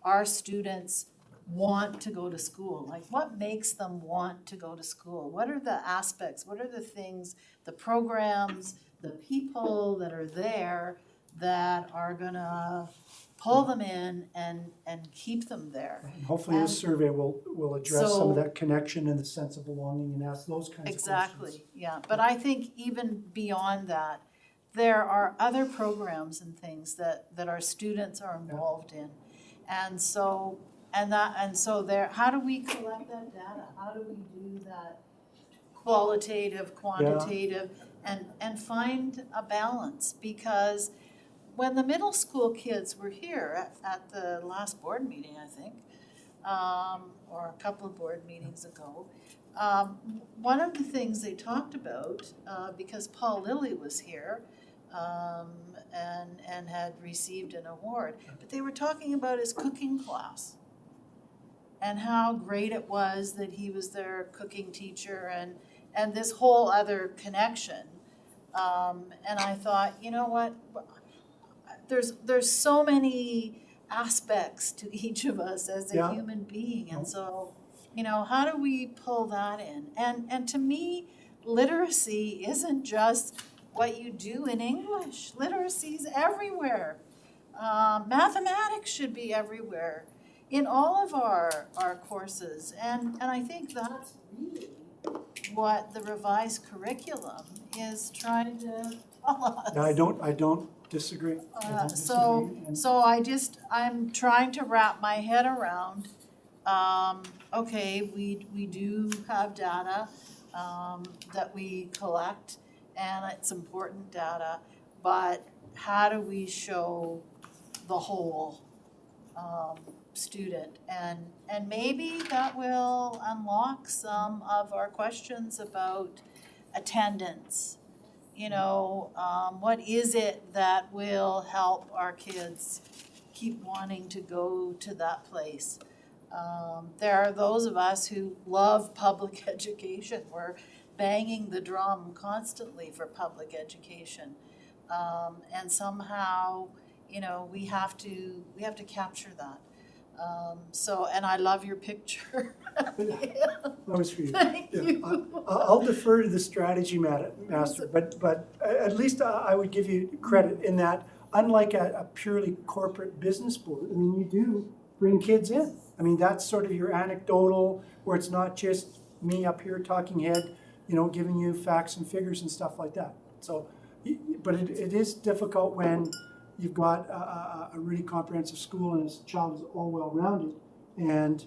our students want to go to school. Like, what makes them want to go to school? What are the aspects, what are the things, the programs, the people that are there that are gonna pull them in and keep them there? And hopefully this survey will address some of So- that connection and the sense of belonging and ask those kinds of questions. Exactly, yeah, but I think even beyond that, there are other programs and things that our students are involved in. And so there, how do we collect that data? How do we do that qualitative, quantitative, and find a balance? Because when the middle school kids were here at the last board meeting, I think, or a couple of board meetings ago, one of the things they talked about, because Paul Lilly was here, and had received an award, but they were talking about his cooking class and how great it was that he was their cooking teacher and this whole other connection. And I thought, you know what, there's so many aspects to each of us as a Yeah. human being, and so, you know, how do we pull that in? And to me, literacy isn't just what you do in English. Literacy's everywhere. Mathematics should be everywhere in all of our courses. And I think that's really what the revised curriculum is trying to tell us. Yeah, I don't disagree. I don't disagree. And I'm trying to wrap my head around, okay, we do have data, that we collect, and it's important data, but how do we show the whole, student? And maybe that will unlock some of our questions about attendance. You know, what is it that will help our kids keep wanting to go to that place? There are those of us who love public education. We're banging the drum constantly for public education. And somehow, you know, we have to capture that. And I love your picture. that was for you. Thank Yeah. you. I'll defer to the strategy master, but at least I would give you credit in that, unlike a purely corporate business board, I mean, you do bring kids in. I mean, that's sort of your anecdotal, where it's not just me up here talking head, you know, giving you facts and figures and stuff like that. So, but it is difficult when you've got a really comprehensive school and his child is all well-rounded, and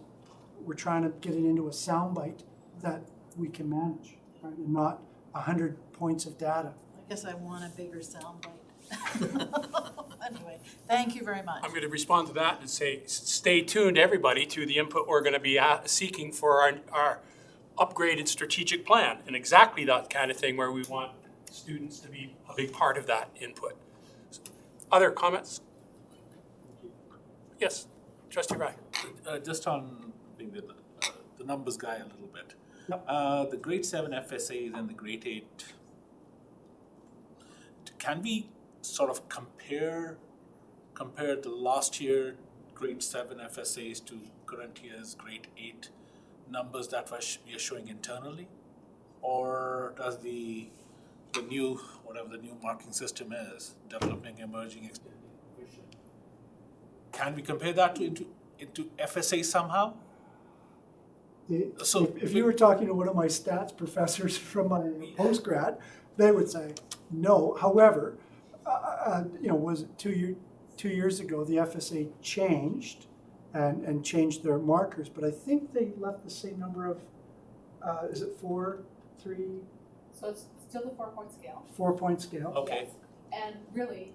we're trying to get it into a soundbite that we can manage, right? And not 100 points of data. I guess I want a bigger soundbite. Anyway, thank you very much. I'm going to respond to that and say, stay tuned, everybody, to the input we're going to be seeking for our upgraded strategic plan, and exactly that kind of thing where we want students to be a big part of that input. Other comments? Yes, Trustee Ryan. Just on being the numbers guy a little bit. Yep. The grade 7 FSAs and the grade 8, can we sort of compare the last year grade 7 FSAs to current year's grade 8 numbers that we are showing internally? Or does the new, whatever the new marking system is, developing, emerging, extending, can we compare that to into FSA somehow? So If you were talking to one of my stats professors from my postgrad, they would say no. However, was it 2 years ago, the FSA changed and changed their markers, but I think they left the same number of, is it 4, 3? So it's still the 4-point scale. 4-point scale. Okay. Yes. And really,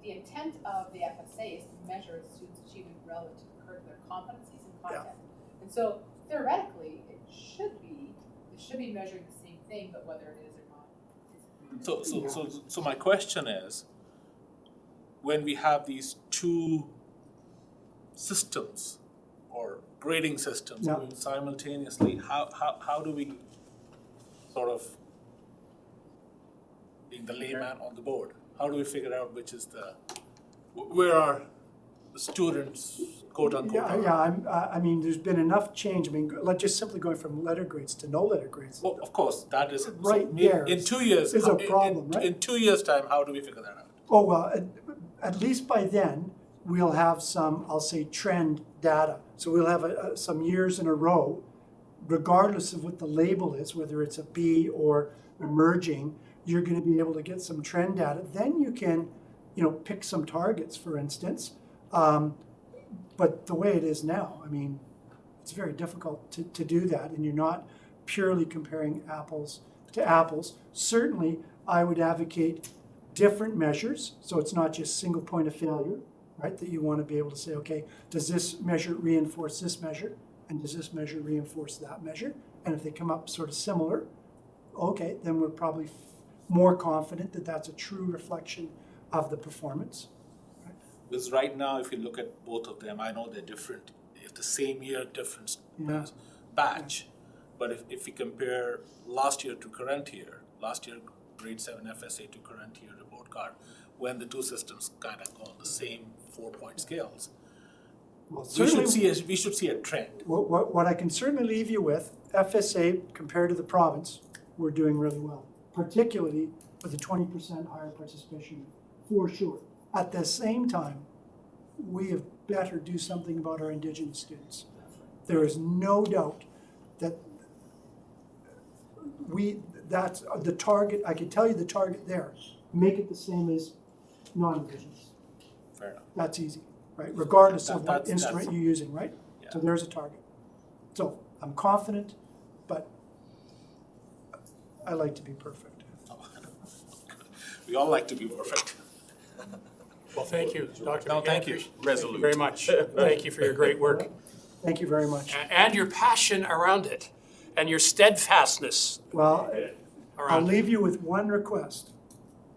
the intent of the FSA is to measure students' achievement relative to the curricular competencies and content. And so theoretically, it should be measuring the same thing, but whether it is or not. So my question is, when we have these two systems or grading systems Yeah. going simultaneously, how do we sort of, being the layman on the board, how do we figure out which is where are the students, quote unquote? I mean, there's been enough change. I mean, just simply going from letter grades to no letter grades. Well, of course, that is Right so there in 2 years is a problem, right? In 2 years' time, how do we figure that out? Oh, well, at least by then, we'll have some, I'll say, trend data. So we'll have some years in a row, regardless of what the label is, whether it's a B or emerging, you're going to be able to get some trend data. Then you can, pick some targets, for instance. But the way it is now, I mean, it's very difficult to do that, and you're not purely comparing apples to apples. Certainly, I would advocate different measures, so it's not just single point of failure, right? That you want to be able to say, okay, does this measure reinforce this measure? And does this measure reinforce that measure? And if they come up sort of similar, okay, then we're probably more confident that that's a true reflection of the performance. Because right now, if you look at both of them, I know they're different. It's the same year, different batch. But if we compare last year to current year, last year grade 7 FSA to current year report card, when the two systems kind of go on the same 4-point scales, Well, we should see a trend. What I can certainly leave you with, FSA compared to the province, we're doing really well, particularly with a 20% higher participation, for sure. At the same time, we have better do something about our Indigenous students. There is no doubt that that's the target. I can tell you the target there. Make it the same as non-Indigenous. Fair enough. That's easy, right? Regardless of what That's- instrument you're using, right? Yeah. So there's a target. So I'm confident, but I like to be perfect. We all like to be perfect. Well, thank you, Dr. No, McGann. thank you. Thank you very much. Thank you for your great work Thank you very much. and your passion around it and your steadfastness Well, I'll around it. leave you with one request.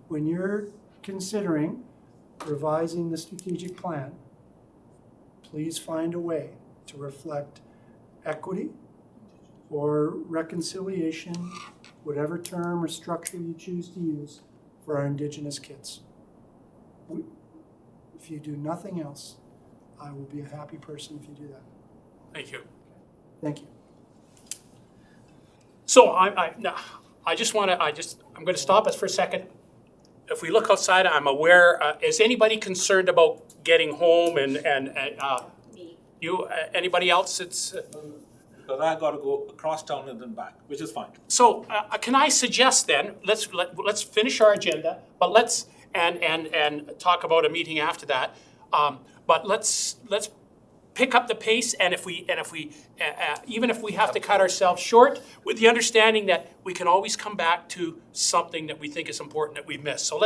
When you're considering revising the strategic plan, please find a way to reflect equity or reconciliation, whatever term or structure you choose to use, for our Indigenous kids. If you do nothing else, I will be a happy person if you do that. Thank you. Thank you. So I'm going to stop us for a second. If we look outside, I'm aware, is anybody concerned about getting home and you, anybody else? It's, Because I got to go across town and then back, which is fine. so can I suggest then, let's finish our agenda, but let's, and talk about a meeting after that. But let's pick up the pace, and if we even if we have to cut ourselves short, with the understanding that we can always come back to something that we think is important that we've missed. So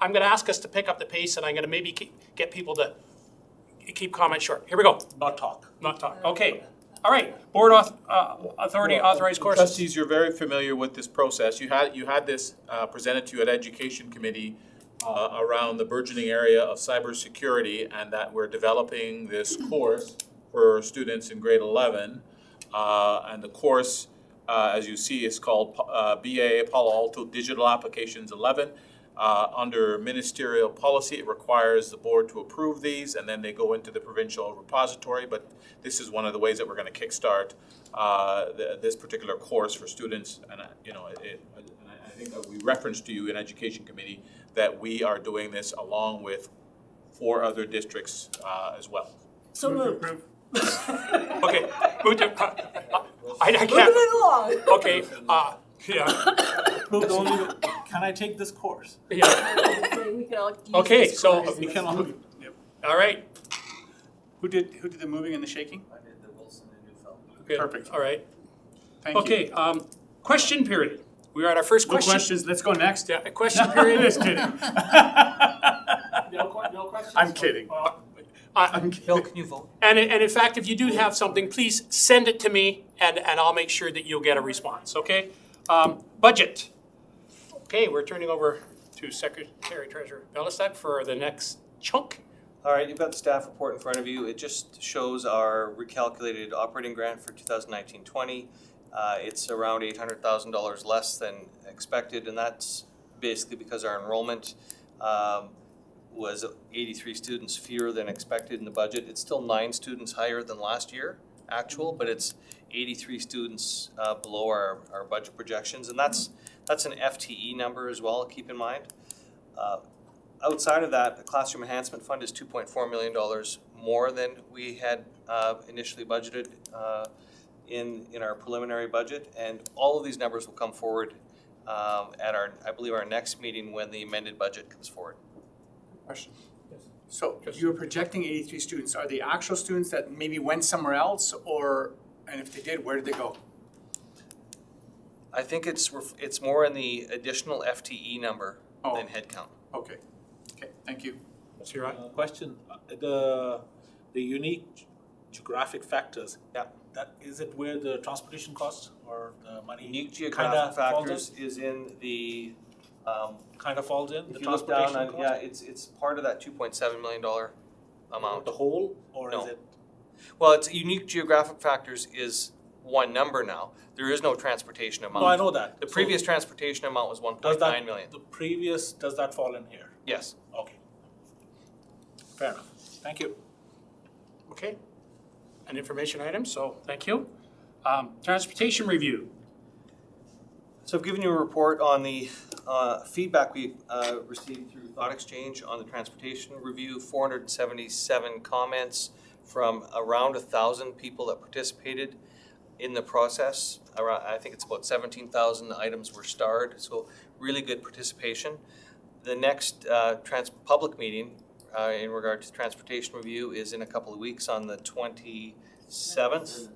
I'm going to ask us to pick up the pace, and I'm going to maybe get people to keep comments short. Here we go. Not talk. Not talk. Okay. All right. Board authority authorized courses. Trustees, you're very familiar with this process. You had this presented to you at Education Committee around the burgeoning area of cybersecurity, and that we're developing this course for students in grade 11. And the course, as you see, is called BA Palo Alto Digital Applications 11. Under ministerial policy, it requires the board to approve these, and then they go into the provincial repository. But this is one of the ways that we're going to kickstart this particular course for students. And I think that we referenced to you in Education Committee that we are doing this along with 4 other districts as well. So Move to moved. approve. Okay, I Moving can't, it along. okay, yeah, Approved only, can I take this course? yeah, We can all use okay, this so, course. We can all, all right. Who did the moving and the shaking? I did the Wilson and Newfeld. Good. Perfect. All right, Thank you. okay, question period. We are at our first No question. questions, let's go next. Yeah, question period. Just kidding. no questions? I'm kidding. I'm Phil, kidding. can you vote? And in fact, if you do have something, please send it to me and I'll make sure that you'll get a response, okay? Budget. Okay, we're turning over to Secretary Treasurer Bellistek for the next chunk. All right, you've got the staff report in front of you. It just shows our recalculated operating grant for 2019-20. It's around $800,000 less than expected, and that's basically because our enrollment was 83 students fewer than expected in the budget. It's still 9 students higher than last year, actual, but it's 83 students below our budget projections, and that's an FTE number as well, keep in mind. Outside of that, the Classroom Enhancement Fund is $2.4 million more than we had initially budgeted in our preliminary budget, and all of these numbers will come forward at I believe our next meeting when the amended budget comes forward. Question. So you're projecting 83 students. Are the actual students that maybe went somewhere else, and if they did, where did they go? I think it's more in the additional FTE number than headcount. Okay. Okay, thank you. That's your right. Question, the unique geographic factors. Yeah. That, is it where the transportation costs or the money Unique kinda geographic falls factors is in the, kind of falls in, the if you look down transportation on, cost? it's part of that $2.7 million amount. The whole, or No. is it? Well, it's unique geographic factors is one number now. There is no transportation amount. No, I know that. The So previous transportation amount was does that- 1.9 million. The previous, does that fall in here? Yes. Okay. Fair enough. Thank you. Okay, an information item, so thank you. Transportation review. So I've given you a report on the feedback we received through Thought Exchange on the transportation review, 477 comments from around 1,000 people that participated in the process. Around, I think it's about 17,000 items were starred, so really good participation. The next public meeting in regard to transportation review is in a couple of weeks on the 27th.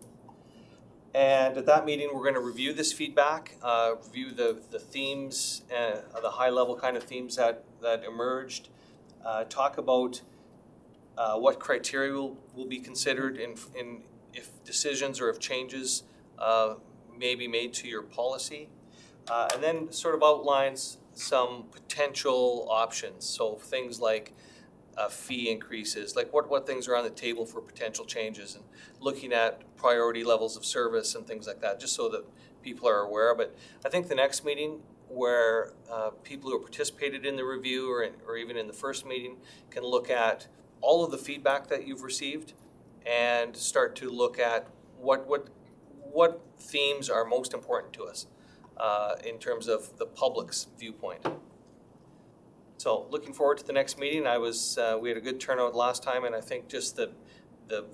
And at that meeting, we're going to review this feedback, review the themes, the high-level kind of themes that emerged, talk about what criteria will be considered in if decisions or if changes may be made to your policy, and then sort of outlines some potential options. So things like fee increases, like what things are on the table for potential changes, and looking at priority levels of service and things like that, just so that people are aware. But I think the next meeting where people who participated in the review or even in the first meeting can look at all of the feedback that you've received and start to look at what themes are most important to us in terms of the public's viewpoint. So looking forward to the next meeting. We had a good turnout last time, and I think just the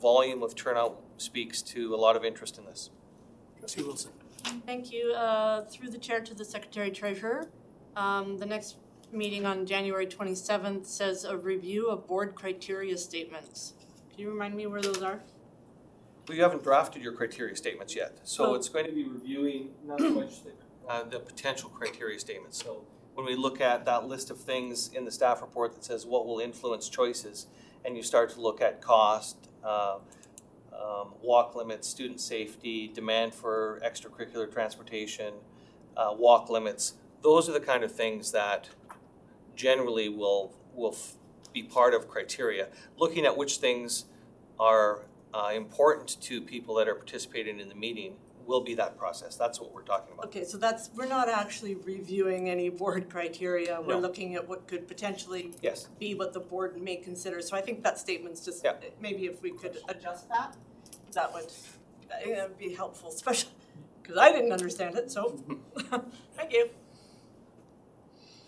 volume of turnout speaks to a lot of interest in this. Trustee Wilson. Thank you. Through the chair to the Secretary Treasurer. The next meeting on January 27th says a review of board criteria statements. Can you remind me where those are? We haven't drafted your criteria statements yet, so Oh. it's going to be reviewing not so much the potential criteria statements. So when we look at that list of things in the staff report that says what will influence choices, and you start to look at cost, walk limits, student safety, demand for extracurricular transportation, walk limits, those are the kind of things that generally will be part of criteria. Looking at which things are important to people that are participating in the meeting will be that process. That's what we're talking about. Okay, so we're not actually reviewing any board criteria. We're No. looking at what could potentially Yes. be what the board may consider. So I think that statement's just, Yeah. maybe if we could adjust that would be helpful, especially because I didn't understand it, so thank you.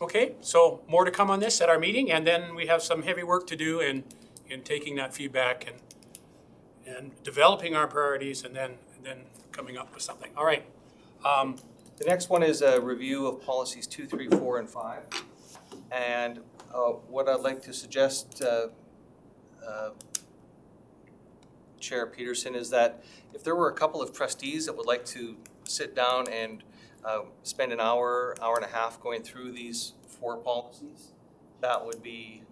Okay, so more to come on this at our meeting, and then we have some heavy work to do in taking that feedback and and developing our priorities and then coming up with something. All right. The next one is a review of policies 2, 3, 4, and 5. And what I'd like to suggest, Chair Peterson, is that if there were a couple of trustees that would like to sit down and spend an hour, hour and a half going through these 4 policies, that would be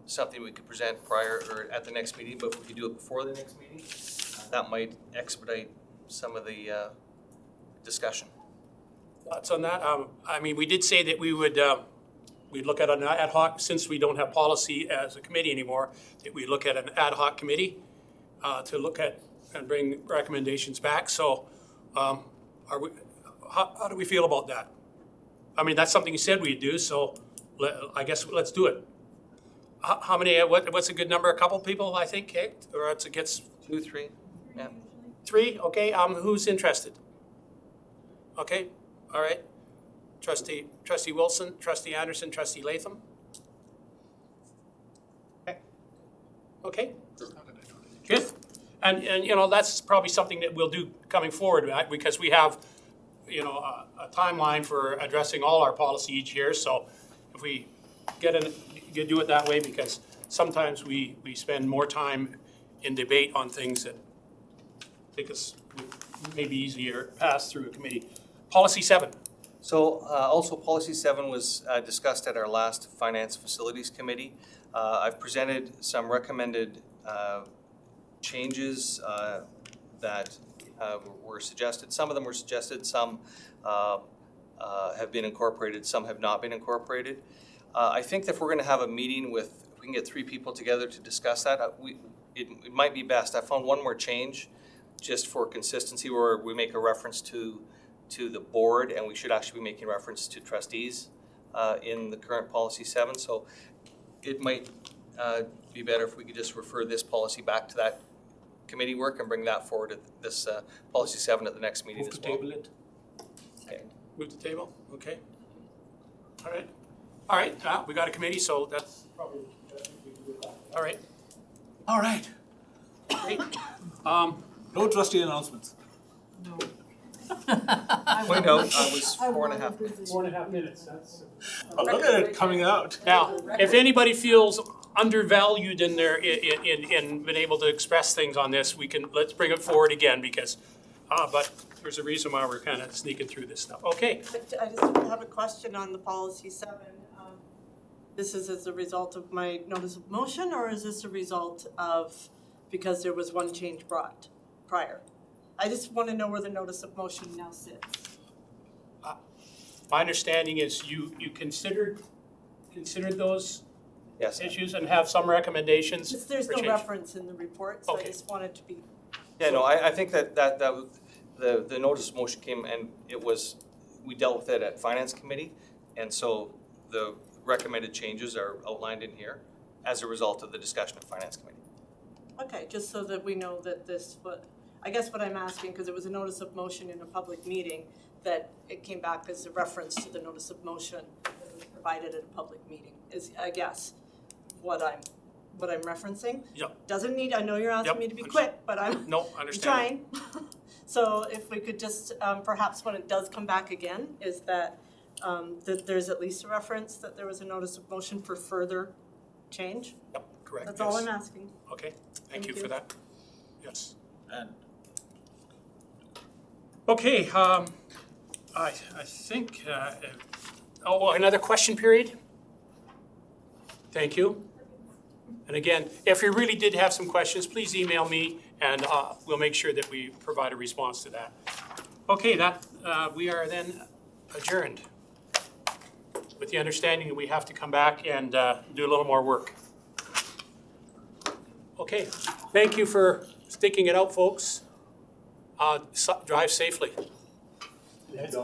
something we could present prior or at the next meeting. But if we could do it before the next meeting, that might expedite some of the discussion. Thoughts on that? I mean, we did say that we would we'd look at an ad hoc, since we don't have policy as a committee anymore, that we look at an ad hoc committee to look at and bring recommendations back. So are we, how do we feel about that? I mean, that's something you said we'd do, so I guess let's do it. How many, what's a good number? A couple people, I think, eh? Or it gets 2, 3, yeah. 3? Okay, who's interested? Okay, all right. Trustee Wilson, Trustee Anderson, Trustee Latham? Okay. Good. And you know, that's probably something that we'll do coming forward, right? Because we have, you know, a timeline for addressing all our policy each year. So if we do it that way, because sometimes we spend more time in debate on things that take us maybe easier pass through a committee. Policy 7. So also Policy 7 was discussed at our last Finance Facilities Committee. I've presented some recommended changes that were suggested. Some of them were suggested, some have been incorporated, some have not been incorporated. I think that if we're going to have a meeting with, if we can get 3 people together to discuss that, it might be best. I found one more change just for consistency where we make a reference to the board, and we should actually be making reference to trustees in the current Policy 7. So it might be better if we could just refer this policy back to that committee work and bring that forward at this Policy 7 at the next meeting as well. Move to table it. Okay. Move to table, okay. All right. All right, we got a committee, so that's probably, we can do that. All right. All right. Great. No trustee announcements. Point out, was 4.5 minutes. 4.5 minutes, that's. Oh, look at it coming out. Now, if anybody feels undervalued in their, in being able to express things on this, let's bring it forward again, because, but there's a reason why we're kind of sneaking through this stuff. Okay. I just have a question on the Policy 7. This is as a result of my notice of motion, or is this a result of, because there was one change brought prior? I just want to know where the notice of motion now sits. My understanding is you considered those Yes. issues and have some recommendations Just there's for no change. reference in the report, so I Okay. just wanted to be. Yeah, no, I think that the notice of motion came and we dealt with it at Finance Committee, and so the recommended changes are outlined in here as a result of the discussion of Finance Committee. Okay, just so that we know that I guess what I'm asking, because it was a notice of motion in a public meeting, that it came back as a reference to the notice of motion that was provided at a public meeting, is, I guess, what I'm referencing. Yep. Doesn't need, I know you're asking Yep, me to be understand. quick, but I'm No, understand. trying. So if we could just, perhaps when it does come back again, is that there's at least a reference that there was a notice of motion for further change? Yep, correct. That's all yes. I'm asking. Okay, thank you Thank for you. that. Yes. And Okay, I think, another question period? Thank you. And again, if you really did have some questions, please email me and we'll make sure that we provide a response to that. Okay, we are then adjourned with the understanding that we have to come back and do a little more work. Okay, thank you for sticking it out, folks. Drive safely. Thank you